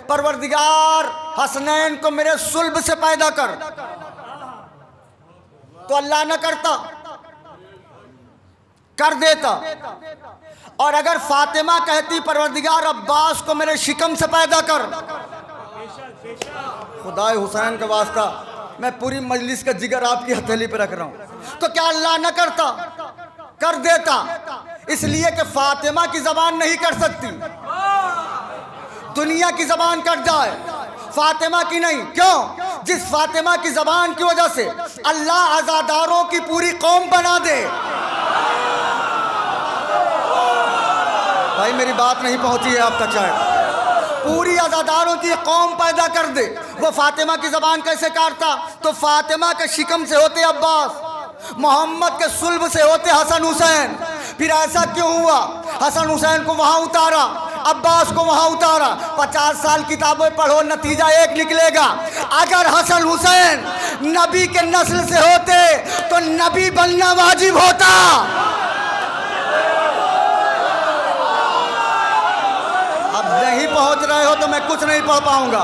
परवरदिगार हसनैन को मेरे सुल्ब से पैदा कर, तो अल्लाह न करता, कर देता। और अगर फातिमा कहती परवरदिगार अब्बास को मेरे शिकम से पैदा कर, खुदाए हुसैन का वास्ता मैं पूरी मजलिस का जिगर आपकी हथेली पे रख रहा हूं, तो क्या अल्लाह न करता? कर देता। इसलिए कि फातिमा की जबान नहीं कर सकती, दुनिया की जबान कट जाए, फातिमा की नहीं। क्यों? जिस फातिमा की जबान की वजह से अल्लाह आजादारों की पूरी कौम बना दे। भाई मेरी बात नहीं पहुंची है आप तक शायद। पूरी आजादारों की कौम पैदा कर दे। वो फातिमा की जबान कैसे काटता? तो फातिमा के शिकम से होते अब्बास, मोहम्मद के सुल्ब से होते हसन हुसैन। फिर ऐसा क्यों हुआ? हसन हुसैन को वहां उतारा, अब्बास को वहां उतारा। 50 साल किताबें पढ़ो, नतीजा एक निकलेगा। अगर हसन हुसैन नबी के नस्ल से होते तो नबी बनना वाजिब होता। अब नहीं पहुंच रहे हो तो मैं कुछ नहीं पढ़ पाऊंगा।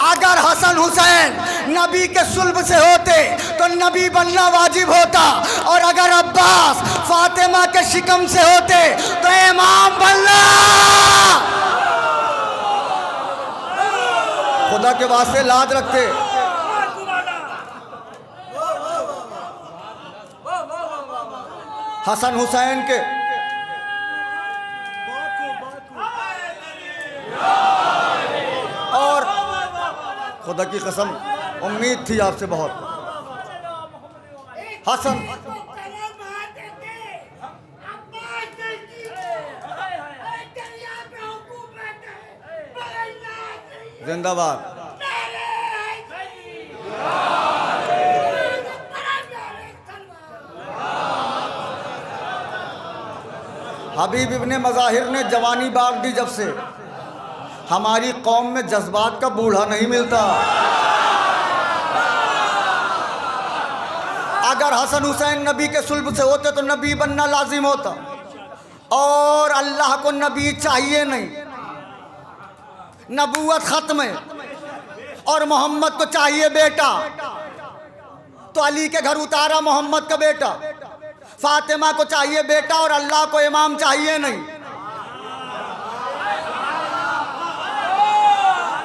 अगर हसन हुसैन नबी के सुल्ब से होते तो नबी बनना वाजिब होता, और अगर अब्बास फातिमा के शिकम से होते तो इमाम बनना। खुदा के वास्ते लाज रखते। हसन हुसैन के और खुदा की कसम उम्मीद थी आपसे बहुत। हसन जिंदाबाद। हबीब इब्ने मज़ाहिर ने जवानी बाग दी जब से, हमारी कौम में जज्बात का बूढ़ा नहीं मिलता। अगर हसन हुसैन नबी के सुल्ब से होते तो नबी बनना लाजिम होता, और अल्लाह को नबी चाहिए नहीं, नबूवत खत्म है, और मोहम्मद को चाहिए बेटा। तो अली के घर उतारा मोहम्मद का बेटा, फातिमा को चाहिए बेटा, और अल्लाह को इमाम चाहिए नहीं।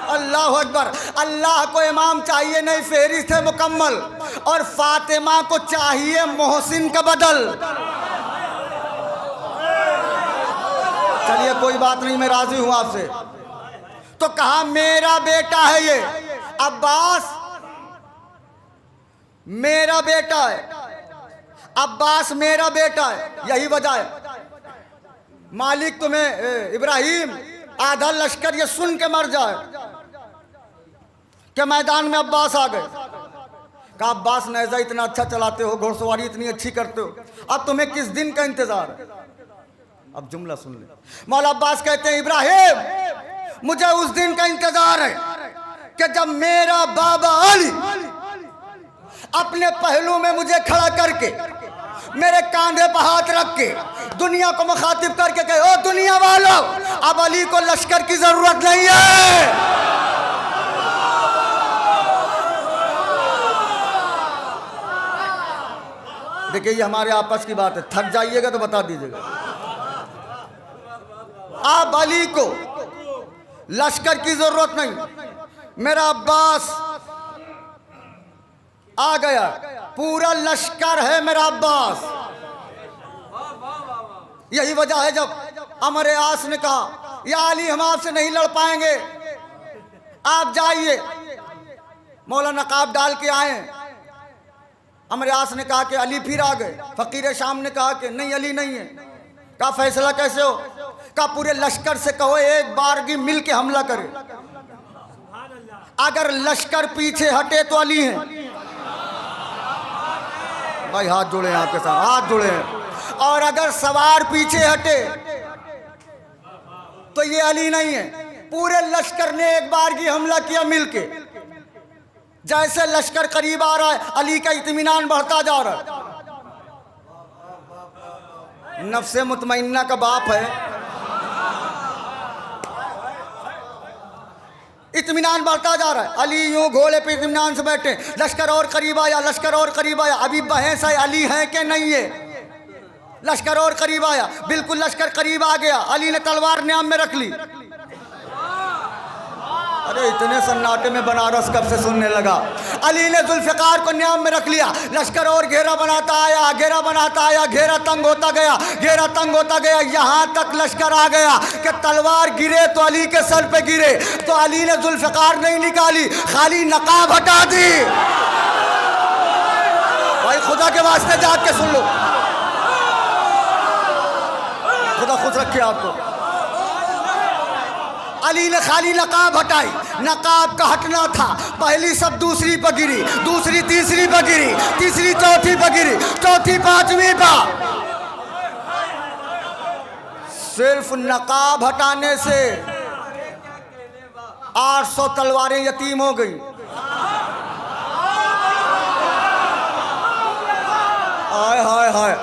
अल्लाह अकबर। अल्लाह को इमाम चाहिए नहीं, फेरिस्त है मुकम्मल, और फातिमा को चाहिए मोहसिन का बदल। चलिए कोई बात नहीं, मैं राजी हूं आपसे। तो कहा मेरा बेटा है ये अब्बास, मेरा बेटा है अब्बास, मेरा बेटा है। यही वजह है मालिक तुम्हें इब्राहिम आधा लश्कर ये सुन के मर जाए कि मैदान में अब्बास आ गए। कहा अब्बास नेज़ा इतना अच्छा चलाते हो, घुड़सवारी इतनी अच्छी करते हो, अब तुम्हें किस दिन का इंतजार है? अब जुमला सुन ले। मौला अब्बास कहते हैं इब्राहिम मुझे उस दिन का इंतजार है कि जब मेरा बाबा अली अपने पहलू में मुझे खड़ा करके, मेरे कांधे पर हाथ रख के, दुनिया को मुखातिब करके कहे, ओ दुनिया वालों, अब अली को लश्कर की जरूरत नहीं है। देखिए ये हमारे आपस की बात है, थक जाइएगा तो बता दीजिएगा। अब अली को लश्कर की जरूरत नहीं, मेरा अब्बास आ गया, पूरा लश्कर है मेरा अब्बास। यही वजह है जब अमर आस ने कहा या अली हम आपसे नहीं लड़ पाएंगे, आप जाइए। मौला नकाब डाल के आए। अमर आस ने कहा कि अली फिर आ गए। फकीर शाम ने कहा कि नहीं अली नहीं है। कहा फैसला कैसे हो? कहा पूरे लश्कर से कहो एक बारगी मिल के हमला करे, अगर लश्कर पीछे हटे तो अली है। भाई हाथ जोड़े हैं आपके साथ, हाथ जोड़े हैं। और अगर सवार पीछे हटे तो ये अली नहीं है। पूरे लश्कर ने एक बारगी हमला किया मिलके। जैसे लश्कर करीब आ रहा है, अली का इत्मीनान बढ़ता जा रहा है। नफ्से मुतमइन्ना का बाप है, इत्मीनान बढ़ता जा रहा है। अली यूं घोड़े पे इत्मीनान से बैठे, लश्कर और करीब आया, लश्कर और करीब आया। अभी बहस है अली है कि नहीं है। लश्कर और करीब आया, बिल्कुल लश्कर करीब आ गया। अली ने तलवार न्याम में रख ली। अरे इतने सन्नाटे में बनारस कब से सुनने लगा। अली ने जुल्फ़िकार को न्याम में रख लिया। लश्कर और घेरा बनाता आया, घेरा बनाता आया, घेरा तंग होता गया, घेरा तंग होता गया। यहाँ तक लश्कर आ गया कि तलवार गिरे तो अली के सर पे गिरे। तो अली ने जुल्फ़िकार नहीं निकाली, खाली नकाब हटा दी। भाई खुदा के वास्ते जाग के सुन लो, खुदा खुश रखे आपको। अली ने खाली नकाब हटाई। नकाब का हटना था, पहली सब दूसरी पर गिरी, दूसरी तीसरी पर गिरी, तीसरी चौथी पर गिरी, चौथी पांचवी पर। सिर्फ नकाब हटाने से 800 तलवारें यतीम हो गई। हाय हाय हाय,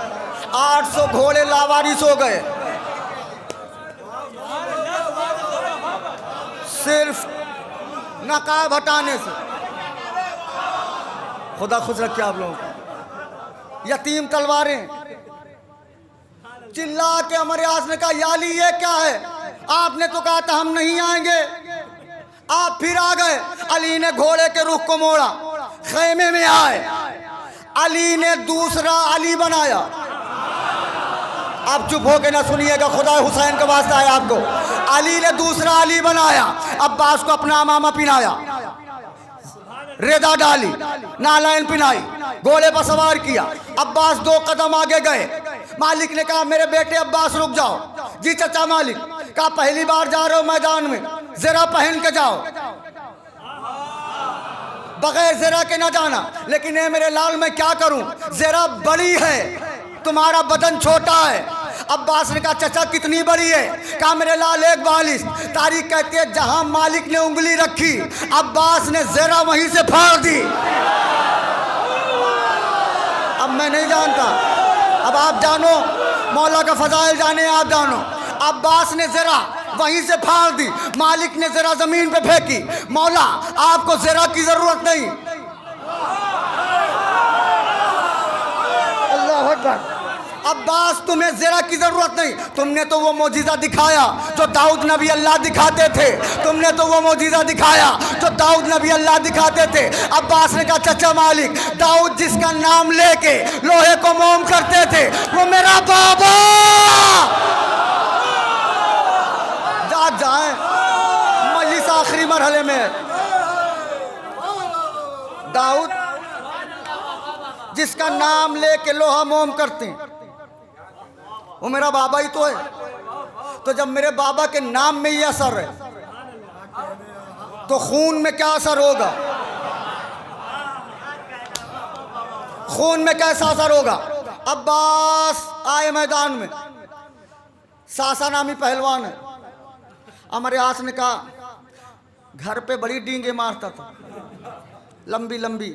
800 घोड़े लावारिस हो गए सिर्फ नकाब हटाने से। खुदा खुश रखे आप लोगों को। यतीम तलवारें, चिल्ला के हमारे आस ने कहा या अली ये क्या है? आपने तो कहा था हम नहीं आएंगे, आप फिर आ गए। अली ने घोड़े के रुख को मोड़ा, खेमे में आए। अली ने दूसरा अली बनाया। आप चुप होके ना सुनिएगा, खुदा हुसैन का वास्ता है आपको। अली ने दूसरा अली बनाया, अब्बास को अपना मामा पिनाया, रेदा डाली, नालायन पिनाई, घोड़े पर सवार किया। अब्बास 2 कदम आगे गए। मालिक ने कहा मेरे बेटे अब्बास रुक जाओ। जी चाचा मालिक। कहा पहली बार जा रहे हो मैदान में, जरा पहन के जाओ, बगैर जरा के ना जाना। लेकिन ये मेरे लाल मैं क्या करूं, जरा बड़ी है, तुम्हारा बदन छोटा है। अब्बास ने कहा चाचा कितनी बड़ी है? कहा मेरे लाल 1.42। तारीख कहती है जहां मालिक ने उंगली रखी अब्बास ने जरा वहीं से फाड़ दी। अब मैं नहीं जानता, अब आप जानो, मौला का फजाइल जाने, आप जानो। अब्बास ने जरा वहीं से फाड़ दी, मालिक ने जरा जमीन पे फेंकी। मौला आपको जरा की जरूरत नहीं। अल्लाह अकबर। अब्बास तुम्हें जरा की जरूरत नहीं, तुमने तो वो मौजिज़ा दिखाया जो दाऊद नबी अल्लाह दिखाते थे। तुमने तो वो मौजिज़ा दिखाया जो दाऊद नबी अल्लाह दिखाते थे। अब्बास ने कहा चाचा मालिक, दाऊद जिसका नाम लेके लोहे को मोम करते थे वो मेरा बाबा। जाग जाए, मजलिस आखिरी मरहले में। दाऊद जिसका नाम लेके लोहा मोम करते हैं वो मेरा बाबा ही तो है। तो जब मेरे बाबा के नाम में ये असर है तो खून में क्या असर होगा? खून में कैसा असर होगा? अब्बास आए मैदान में, सासा नामी पहलवान है। हमारे आस ने कहा घर पे बड़ी डींगे मारता था, लंबी लंबी।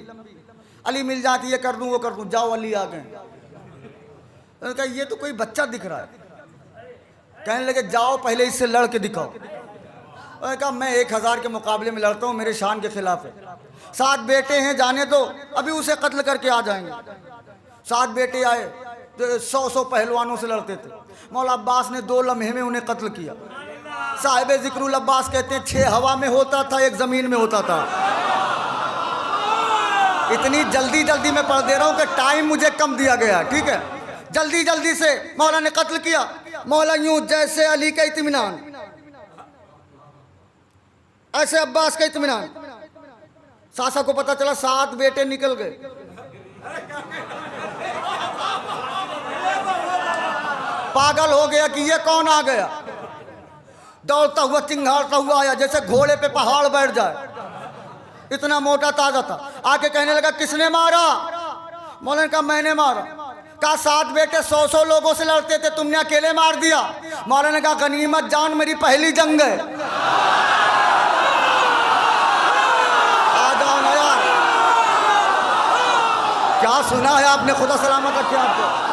अली मिल जाती, ये कर दूं वो कर दूं। जाओ अली आ गए। उन्होंने कहा ये तो कोई बच्चा दिख रहा है। कहने लगे जाओ पहले इससे लड़ के दिखाओ। उन्होंने कहा मैं 1000 के मुकाबले में लड़ता हूँ, मेरे शान के खिलाफ है। 7 बेटे हैं, जाने दो, अभी उसे कत्ल करके आ जाएंगे। 7 बेटे आए जो 100 पहलवानों से लड़ते थे। मौला अब्बास ने 2 लम्हे में उन्हें कत्ल किया। साहिब जिक्रुल अब्बास कहते हैं 6 हवा में होता था, 1 जमीन में होता था। इतनी जल्दी जल्दी मैं पढ़ दे रहा हूँ कि टाइम मुझे कम दिया गया, ठीक है। जल्दी जल्दी से मौला ने कत्ल किया। मौला यूं जैसे अली का इत्मीनान, ऐसे अब्बास का इत्मीनान। सासा को पता चला 7 बेटे निकल गए। पागल हो गया कि ये कौन आ गया। दौड़ता हुआ चिंगारता हुआ आया जैसे घोड़े पे पहाड़ बैठ जाए, इतना मोटा ताजा था। आके कहने लगा किसने मारा? मौला ने कहा मैंने मारा। कहा 7 बेटे 100 लोगों से लड़ते थे, तुमने अकेले मार दिया। मौला ने कहा गनीमत जान, मेरी पहली जंग है। आ जाओ ना यार, क्या सुना है आपने? खुदा सलामत रखे आपको।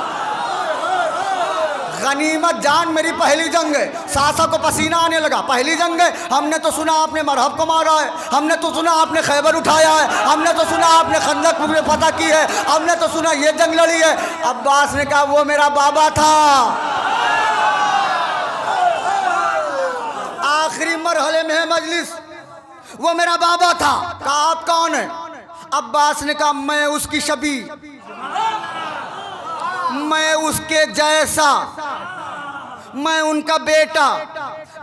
गनीमत जान, मेरी पहली जंग है। सासा को पसीना आने लगा, पहली जंग है। हमने तो सुना आपने मरहब को मारा है, हमने तो सुना आपने खैबर उठाया है, हमने तो सुना आपने खंदक में फतह की है, हमने तो सुना ये जंग लड़ी है। अब्बास ने कहा वो मेरा बाबा था। आखिरी मरहले में है मजलिस, वो मेरा बाबा था। कहा आप कौन है? अब्बास ने कहा मैं उसकी शबी, मैं उसके जैसा, मैं उनका बेटा,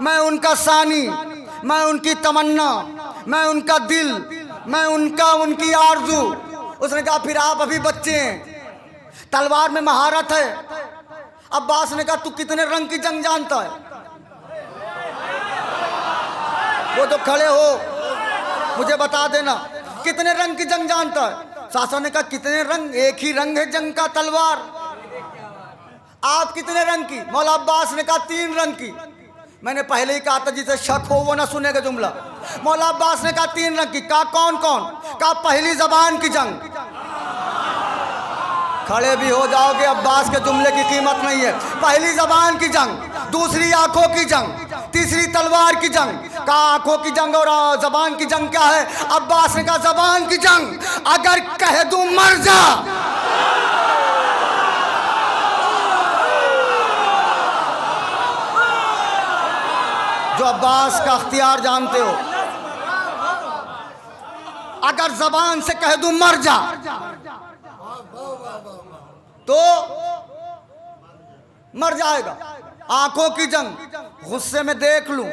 मैं उनका सानी, मैं उनकी तमन्ना, मैं उनका दिल, मैं उनकी आरजू। उसने कहा फिर आप अभी बच्चे हैं, तलवार में महारत है। अब्बास ने कहा तू कितने रंग की जंग जानता है? वो तो खड़े हो, मुझे बता देना कितने रंग की जंग जानता है? सासा ने कहा कितने रंग? एक ही रंग है जंग का, तलवार। आप कितने रंग की? मौला अब्बास ने कहा 3 रंग की। मैंने पहले ही कहा था जिसे शक हो वो ना सुनेगा जुमला। मौला अब्बास ने कहा 3 रंग की। कहा कौन कौन? कहा पहली जबान की जंग। खड़े भी हो जाओगे, अब्बास के जुमले की कीमत नहीं है। पहली जबान की जंग, दूसरी आंखों की जंग, तीसरी तलवार की जंग। कहा आंखों की जंग और जबान की जंग क्या है? अब्बास ने कहा जबान की जंग। अगर कह दूं मर जा, जो अब्बास का अख्तियार जानते हो, अगर जबान से कह दूं मर जा तो मर जाएगा। आंखों की जंग, गुस्से में देख लूं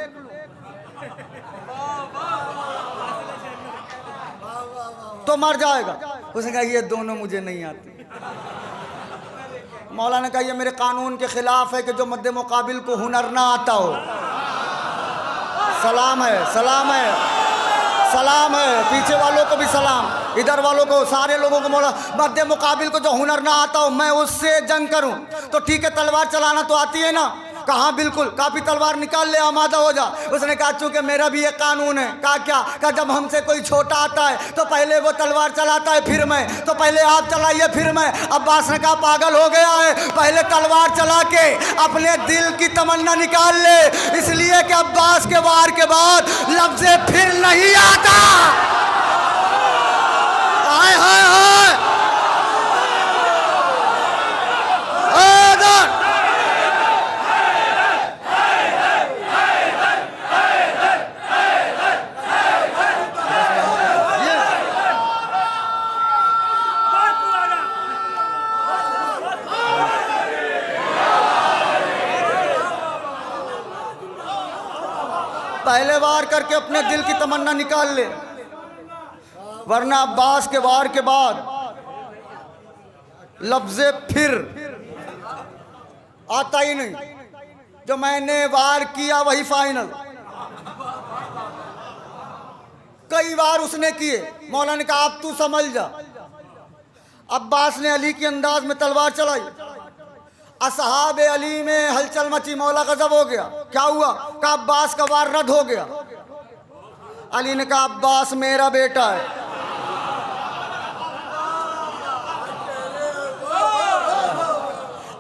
तो मर जाएगा। उसने कहा ये दोनों मुझे नहीं आती। मौला ने कहा ये मेरे कानून के खिलाफ है कि जो मद्दे मुकाबिल को हुनर ना आता हो। सलाम है, सलाम है, सलाम है, पीछे वालों को भी सलाम, इधर वालों को, सारे लोगों को। मौला मद्दे मुकाबिल को जो हुनर ना आता हो मैं उससे जंग करूं तो ठीक है, तलवार चलाना तो आती है ना? कहा बिल्कुल। काफी तलवार निकाल ले, आमादा हो जा। उसने कहा चूंकि मेरा भी एक कानून है। कहा क्या? कहा जब हमसे कोई छोटा आता है तो पहले वो तलवार चलाता है फिर मैं, तो पहले आप चलाइए फिर मैं। अब्बास ने कहा पागल हो गया है, पहले तलवार चला के अपने दिल की तमन्ना निकाल ले, इसलिए कि अब्बास के वार के बाद लफ्ज़े फिर नहीं आता। हाय हाय हाय, पहले वार करके अपने दिल की तमन्ना निकाल ले, वरना अब्बास के वार के बाद लफ्ज़े फिर आता ही नहीं। जो मैंने वार किया वही फाइनल। कई बार उसने किए। मौला ने कहा अब तू समझ जा। अब्बास ने अली के अंदाज में तलवार चलाई। असहाब अली में हलचल मची, मौला गजब हो गया। क्या हुआ? कहा अब्बास का वार रद्द हो गया। अली ने कहा अब्बास मेरा बेटा है।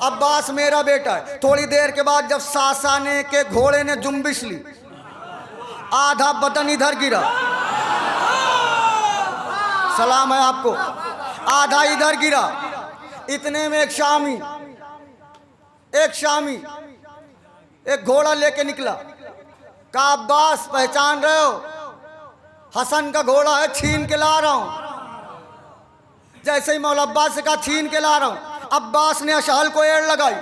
अब्बास मेरा बेटा है। थोड़ी देर के बाद जब सासाने के घोड़े ने जुम्बिश ली, आधा बदन इधर गिरा, सलाम है आपको, आधा इधर गिरा। इतने में एक शामी एक घोड़ा लेके निकला। कहा अब्बास पहचान रहे हो? हसन का घोड़ा है, छीन के ला रहा हूं। जैसे ही मौला अब्बास से कहा छीन के ला रहा हूं, अब्बास ने अशहल को एड़ लगाई,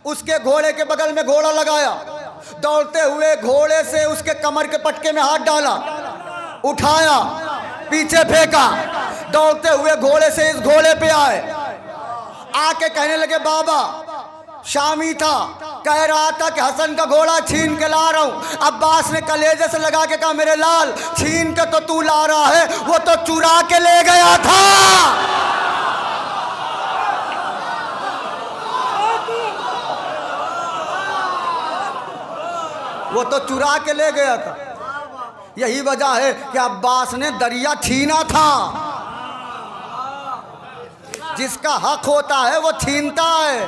उसके घोड़े के बगल में घोड़ा लगाया, दौड़ते हुए घोड़े से उसके कमर के पटके में हाथ डाला, उठाया, पीछे फेंका, दौड़ते हुए घोड़े से इस घोड़े पे आए। आके कहने लगे बाबा, शामी था, कह रहा था कि हसन का घोड़ा छीन के ला रहा हूं। अब्बास ने कलेजे से लगा के कहा मेरे लाल, छीन के तो तू ला रहा है, वो तो चुरा के ले गया था। वो तो चुरा के ले गया था। यही वजह है कि अब्बास ने दरिया छीना था। जिसका हक होता है वो छीनता है,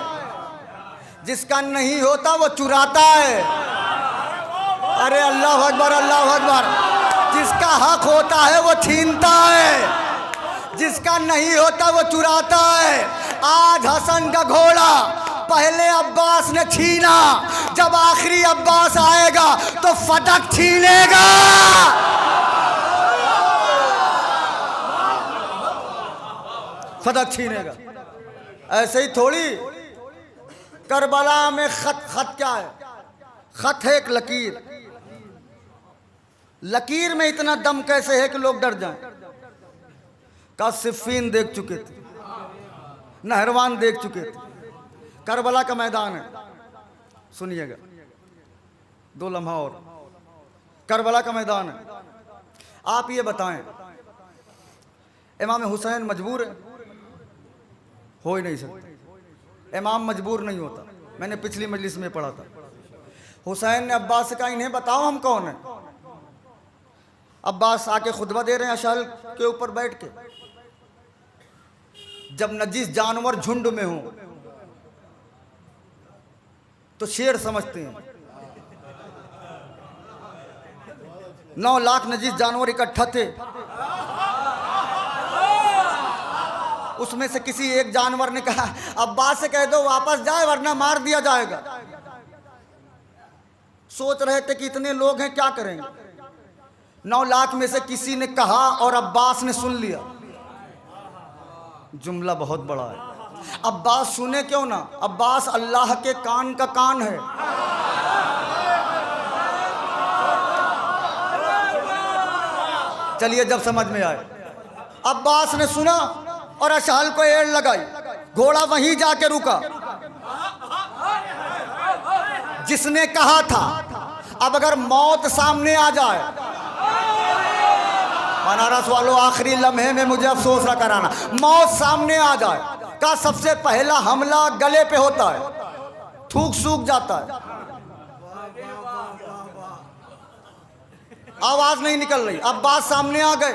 जिसका नहीं होता वो चुराता है। अरे अल्लाह अकबर, अल्लाह अकबर। जिसका हक होता है वो छीनता है, जिसका नहीं होता वो चुराता है। आज हसन का घोड़ा पहले अब्बास ने छीना, जब आखिरी अब्बास आएगा तो फटक छीनेगा। फटक छीनेगा। ऐसे ही थोड़ी। करबला में खत क्या है? खत है एक लकीर। लकीर में इतना दम कैसे है कि लोग डर जाएं। का सिफ़ीन देख चुके थे, नहरवान देख चुके थे, करबला का मैदान है। सुनिएगा 2 लम्हा और। करबला का मैदान है। आप ये बताएं, इमाम हुसैन मजबूर है? हो ही नहीं सकते। इमाम मजबूर नहीं होता। मैंने पिछली मजलिस में पढ़ा था। हुसैन ने अब्बास से कहा इन्हें बताओ हम कौन हैं। अब्बास आके खुतबा दे रहे हैं अशहल के ऊपर बैठ के। जब नजीस जानवर झुंड में हो तो शेर समझते हैं। 9 लाख नजीस जानवर इकट्ठा थे, उसमें से किसी एक जानवर ने कहा अब्बास से कह दो वापस जाए वरना मार दिया जाएगा। सोच रहे थे कि इतने लोग हैं क्या करेंगे। 9 लाख में से किसी ने कहा और अब्बास ने सुन लिया। जुमला बहुत बड़ा है। अब्बास सुने क्यों ना, अब्बास अल्लाह के कान का कान है। चलिए जब समझ में आए, अब्बास ने सुना और अशहल को एड़ लगाई। घोड़ा वहीं जाके रुका जिसने कहा था अब अगर मौत सामने आ जाए, बनारस वालों आखिरी लम्हे में मुझे अफसोस न कराना, मौत सामने आ जाए का सबसे पहला हमला गले पे होता है, थूक सूख जाता है, आवाज नहीं निकल रही। अब्बास सामने आ गए।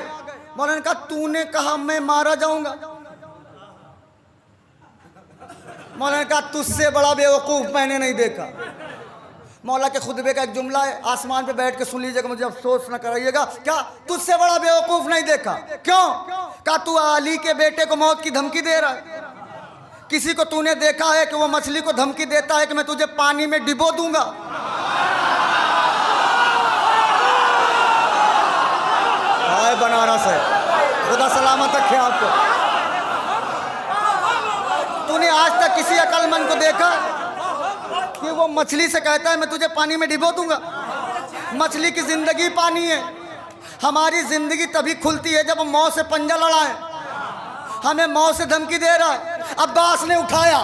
मौला ने कहा तूने कहा मैं मारा जाऊंगा। मौला ने कहा तुझसे बड़ा बेवकूफ मैंने नहीं देखा। मौला के खुतबे का एक जुमला है, आसमान पे बैठ के सुन लीजिएगा, मुझे अफसोस न कराइएगा। क्या तुझसे बड़ा बेवकूफ नहीं देखा? क्यों? कहा तू अली के बेटे को मौत की धमकी दे रहा है। किसी को तूने देखा है कि वो मछली को धमकी देता है कि मैं तुझे पानी में डिबो दूंगा? हाय बनारस है, खुदा सलामत रखे आपको। तूने आज तक किसी अक्लमंद को देखा कि वो मछली से कहता है मैं तुझे पानी में डिबो दूंगा? मछली की जिंदगी पानी है। हमारी जिंदगी तभी खुलती है जब मौत से पंजा लड़ाए। हमें मौत से धमकी दे रहा है। अब्बास ने उठाया,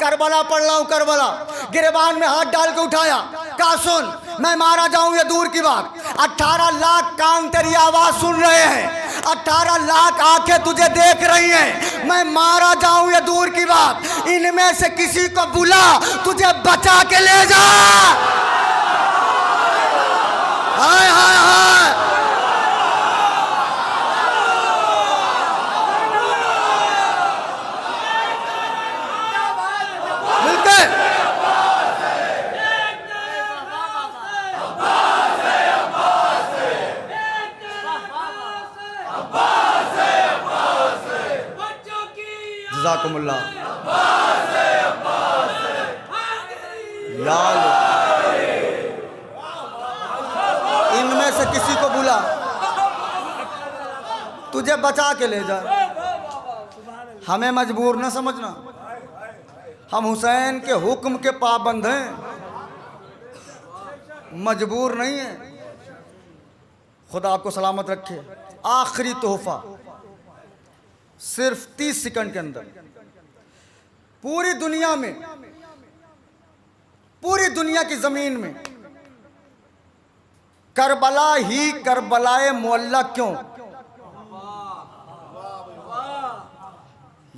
करबला पढ़ रहा हूं, करबला, गिरबान में हाथ डाल के उठाया, कहा सुन मैं मारा जाऊं ये दूर की बात, 18 लाख कान तेरी आवाज सुन रहे हैं, 18 लाख आंखें तुझे देख रही हैं, मैं मारा जाऊं ये दूर की बात, इनमें से किसी को बुला तुझे बचा के ले जा। हाय हाय हाय, मिलते जज़ाकुमुल्लाह। इनमें से किसी को बुला तुझे बचा के ले जाए। हमें मजबूर न समझना, हम हुसैन के हुक्म के पाबंद हैं, मजबूर नहीं है। खुदा आपको सलामत रखे। आखिरी तोहफा सिर्फ 30 सेकंड के अंदर पूरी दुनिया में, पूरी दुनिया की जमीन में करबला ही करबलाए मोहल्ला क्यों?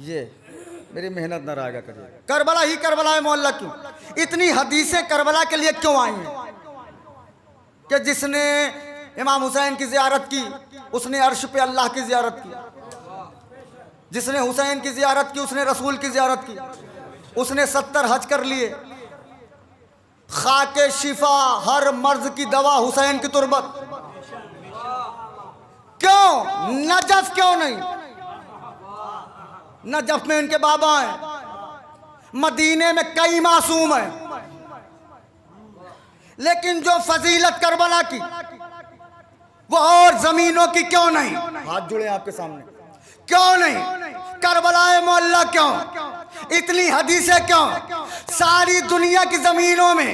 ये मेरी मेहनत न रागा करिए। करबला ही करबलाए मोहल्ला क्यों? इतनी हदीसें करबला के लिए क्यों आई हैं कि जिसने इमाम हुसैन की जियारत की उसने अर्श पे अल्लाह की जियारत की, जिसने हुसैन की जियारत की उसने रसूल की जियारत की, उसने 70 हज कर लिए। खाके शिफा हर मर्ज की दवा हुसैन की तुरबत। क्यों नजफ क्यों नहीं? नजफ में उनके बाबा हैं, मदीने में कई मासूम हैं, लेकिन जो फजीलत करबला की वो और जमीनों की क्यों नहीं? हाथ जुड़े आपके सामने, क्यों नहीं? करबलाए मोहल्ला क्यों? इतनी हदीसें क्यों? सारी दुनिया की जमीनों में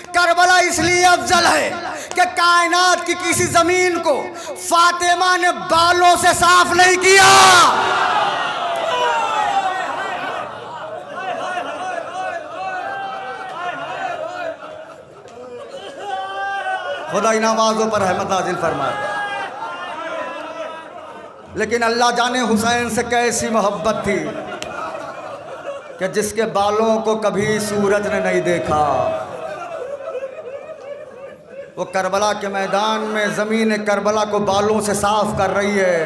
करबला इसलिए अफजल है कि कायनात की किसी जमीन को फातिमा ने बालों से साफ नहीं किया। खुदा इन आवाज़ों पर रहमत नाज़िल फरमाए। लेकिन अल्लाह जाने हुसैन से कैसी मोहब्बत थी। कि जिसके बालों को कभी सूरज ने नहीं देखा, वो करबला के मैदान में ज़मीन करबला को बालों से साफ कर रही है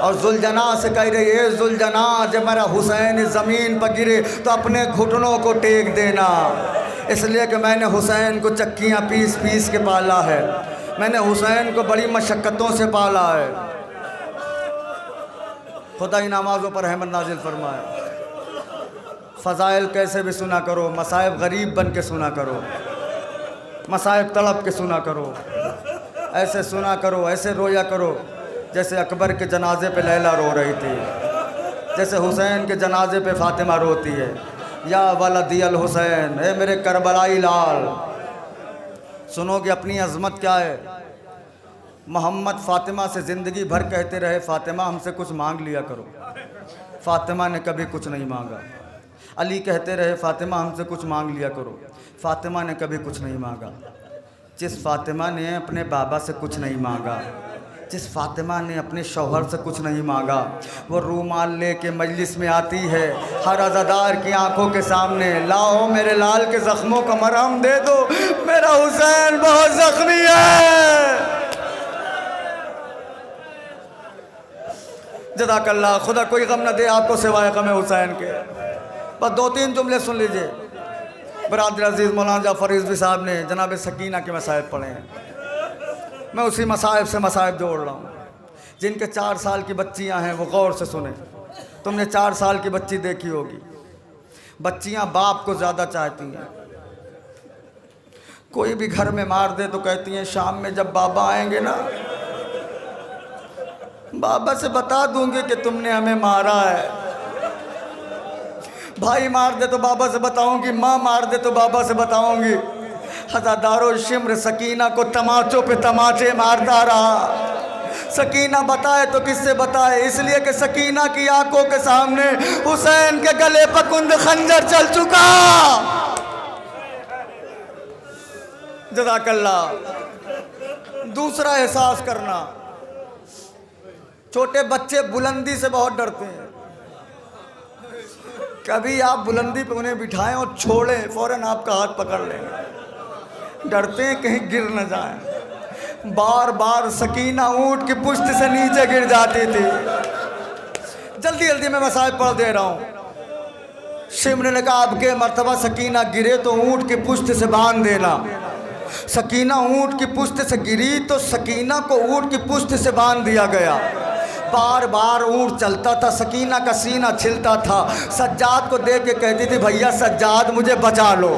और जुलजना से कह रही है, जुलजना जब मेरा हुसैन ज़मीन पर गिरे तो अपने घुटनों को टेक देना, इसलिए कि मैंने हुसैन को चक्कियाँ पीस पीस के पाला है, मैंने हुसैन को बड़ी मशक्क़तों से पाला है। खुदा इन नमाज़ों पर रहमत नाजिल फरमाए। फ़ज़ाइल कैसे भी सुना करो, मसाइब गरीब बन के सुना करो, मसाइब तड़प के सुना करो, ऐसे सुना करो, ऐसे रोया करो जैसे अकबर के जनाजे पे लैला रो रही थी, जैसे हुसैन के जनाजे पे फ़ातिमा रोती है। या वलदियल हुसैन, ए मेरे करबलाई लाल। सुनोगे अपनी अज़मत क्या है। मोहम्मद फ़ातिमा से ज़िंदगी भर कहते रहे, फ़ातिमा हमसे कुछ मांग लिया करो, फ़ातिमा ने कभी कुछ नहीं मांगा। अली कहते रहे, फ़ातिमा हमसे कुछ मांग लिया करो, फ़ातिमा ने कभी कुछ नहीं मांगा। जिस फ़ातिमा ने अपने बाबा से कुछ नहीं मांगा, जिस फ़ातिमा ने अपने शौहर से कुछ नहीं मांगा, वो रूमाल ले के मजलिस में आती है हर अज़ादार की आंखों के सामने, लाओ मेरे लाल के ज़ख्मों का मरहम दे दो, मेरा हुसैन बहुत ज़ख्मी है। जज़ाकल्लाह, खुदा कोई गम न दे आपको सिवाय गम हुसैन के। बस 2-3 जुमले सुन लीजिए। बरादर अजीज़ मौलाना जाफ़र रिज़वी साहब ने जनाब सकीना के मसाइब पढ़े हैं, मैं उसी मसाइब से मसाइब जोड़ रहा हूँ। जिनके 4 साल की बच्चियाँ हैं वो गौर से सुने। तुमने 4 साल की बच्ची देखी होगी, बच्चियाँ बाप को ज़्यादा चाहती हैं। कोई भी घर में मार दे तो कहती हैं शाम में जब बाबा आएंगे ना, बाबा से बता दूंगी कि तुमने हमें मारा है। भाई मार दे तो बाबा से बताऊंगी, माँ मार दे तो बाबा से बताऊंगी। हज़ादारों शिम्र सकीना को तमाचों पे तमाचे मारता रहा। सकीना बताए तो किससे बताए, इसलिए कि सकीना की आंखों के सामने हुसैन के गले पर कुंद खंजर चल चुका। जज़ाकल्लाह। दूसरा एहसास करना, छोटे बच्चे बुलंदी से बहुत डरते हैं। कभी आप बुलंदी पे उन्हें बिठाएं और छोड़ें, फ़ौरन आपका हाथ पकड़ लेंगे। डरते हैं कहीं गिर न जाएं। बार बार सकीना ऊँट की पुश्त से नीचे गिर जाती थी। जल्दी जल्दी मैं मसाइब पढ़ दे रहा हूँ। शिम्र ने कहा, अब के मर्तबा सकीना गिरे तो ऊँट की पुश्त से बांध देना। सकीना ऊँट की पुश्त से गिरी तो सकीना को ऊँट की पुश्त से बांध दिया गया। बार बार ऊँट चलता था, सकीना का सीना छिलता था। सज्जाद को देख के कहती थी, भैया सज्जाद मुझे बचा लो।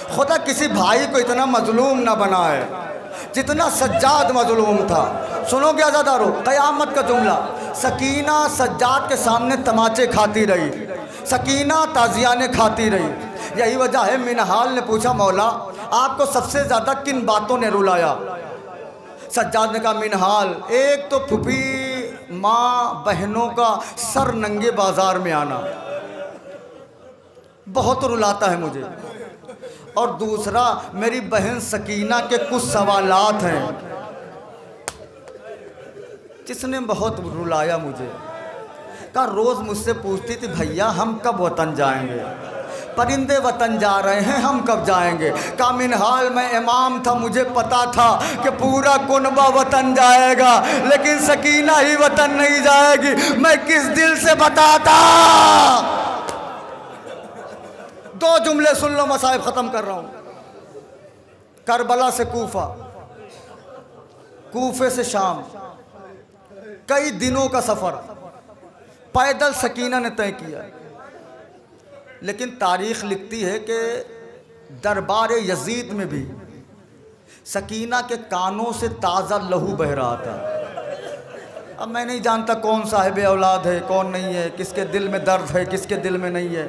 खुदा किसी भाई को इतना मजलूम ना बनाए जितना सज्जाद मजलूम था। सुनोगे आज़ादारों, क़यामत का जुमला। सकीना सज्जाद के सामने तमाचे खाती रही, सकीना ताज़ियाने खाती रही। यही वजह है मिनहाल ने पूछा, मौला आपको सबसे ज़्यादा किन बातों ने रुलाया? सज्जाद ने कहा, मिनहाल, एक तो फूफी माँ बहनों का सर नंगे बाज़ार में आना बहुत रुलाता है मुझे, और दूसरा मेरी बहन सकीना के कुछ सवालात हैं जिसने बहुत रुलाया मुझे। कहा रोज़ मुझसे पूछती थी, भैया हम कब वतन जाएंगे? परिंदे वतन जा रहे हैं, हम कब जाएंगे? का मिनहाल में इमाम था, मुझे पता था कि पूरा कुनबा वतन जाएगा, लेकिन सकीना ही वतन नहीं जाएगी। मैं किस दिल से बताता? 2 जुमले सुन लो, मसाइब ख़त्म कर रहा हूँ। करबला से कूफा, कूफे से शाम, कई दिनों का सफ़र पैदल सकीना ने तय किया। लेकिन तारीख़ लिखती है कि दरबार यजीद में भी सकीना के कानों से ताज़ा लहू बह रहा था। अब मैं नहीं जानता कौन साहिब औलाद है, कौन नहीं है, किसके दिल में दर्द है, किसके दिल में नहीं है।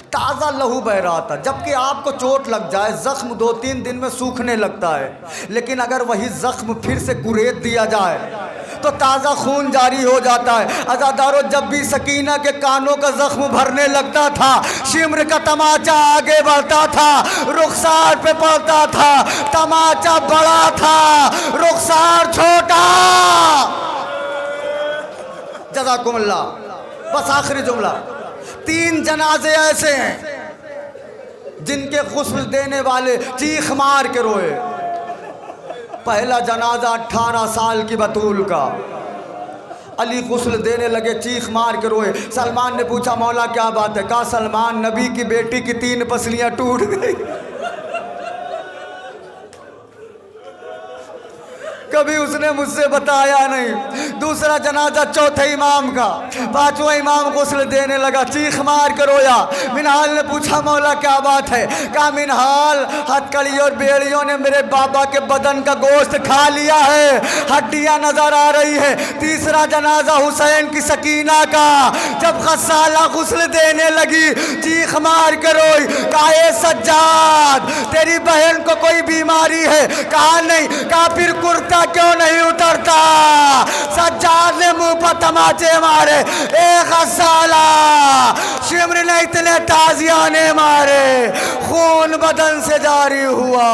ताज़ा लहू बह रहा था। जबकि आपको चोट लग जाए, ज़ख्म 2-3 दिन में सूखने लगता है, लेकिन अगर वही ज़ख्म फिर से कुरेद दिया जाए तो ताज़ा खून जारी हो जाता है। अज़ादारों, जब भी सकीना के कानों का ज़ख्म भरने लगता था, शिम्र का तमाचा आगे बढ़ता था, रुखसार पे पड़ता था। तमाचा बड़ा था, रुखसार छोटा। जज़ाकुमुल्लाह। बस आखिरी जुमला, 3 जनाजे ऐसे हैं जिनके गुस्ल देने वाले चीख मार के रोए। पहला जनाजा 18 साल की बतूल का। अली गुस्ल देने लगे, चीख मार के रोए। सलमान ने पूछा मौला क्या बात है? कहा सलमान, नबी की बेटी की 3 पसलियां टूट गई। कभी उसने मुझसे बताया नहीं। दूसरा जनाजा चौथे इमाम का। 5वां इमाम गुस्ल देने लगा, चीख मार कर रोया। मिनहाल ने पूछा मौला क्या बात है? कहा मिनहाल, हथकड़ी और बेड़ियों ने मेरे बाबा के बदन का गोश्त खा लिया है, हड्डियां नजर आ रही है। तीसरा जनाजा हुसैन की सकीना का। जब गस्साला गुस्ल देने लगी, चीख मार कर रोई। कहा ए सज्जाद, तेरी बहन को कोई बीमारी है? कहा नहीं। कहा फिर कुर्ता क्यों नहीं उतरता? सज्जाद ने मुंह पर तमाचे मारे। एक गस्साला, शिमर ने इतने ताजियाने मारे, खून बदन से जारी हुआ,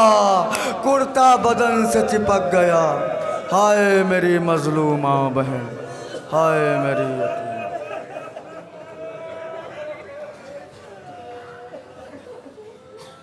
कुर्ता बदन से चिपक गया। हाय मेरी मजलूमा बहन, हाय मेरी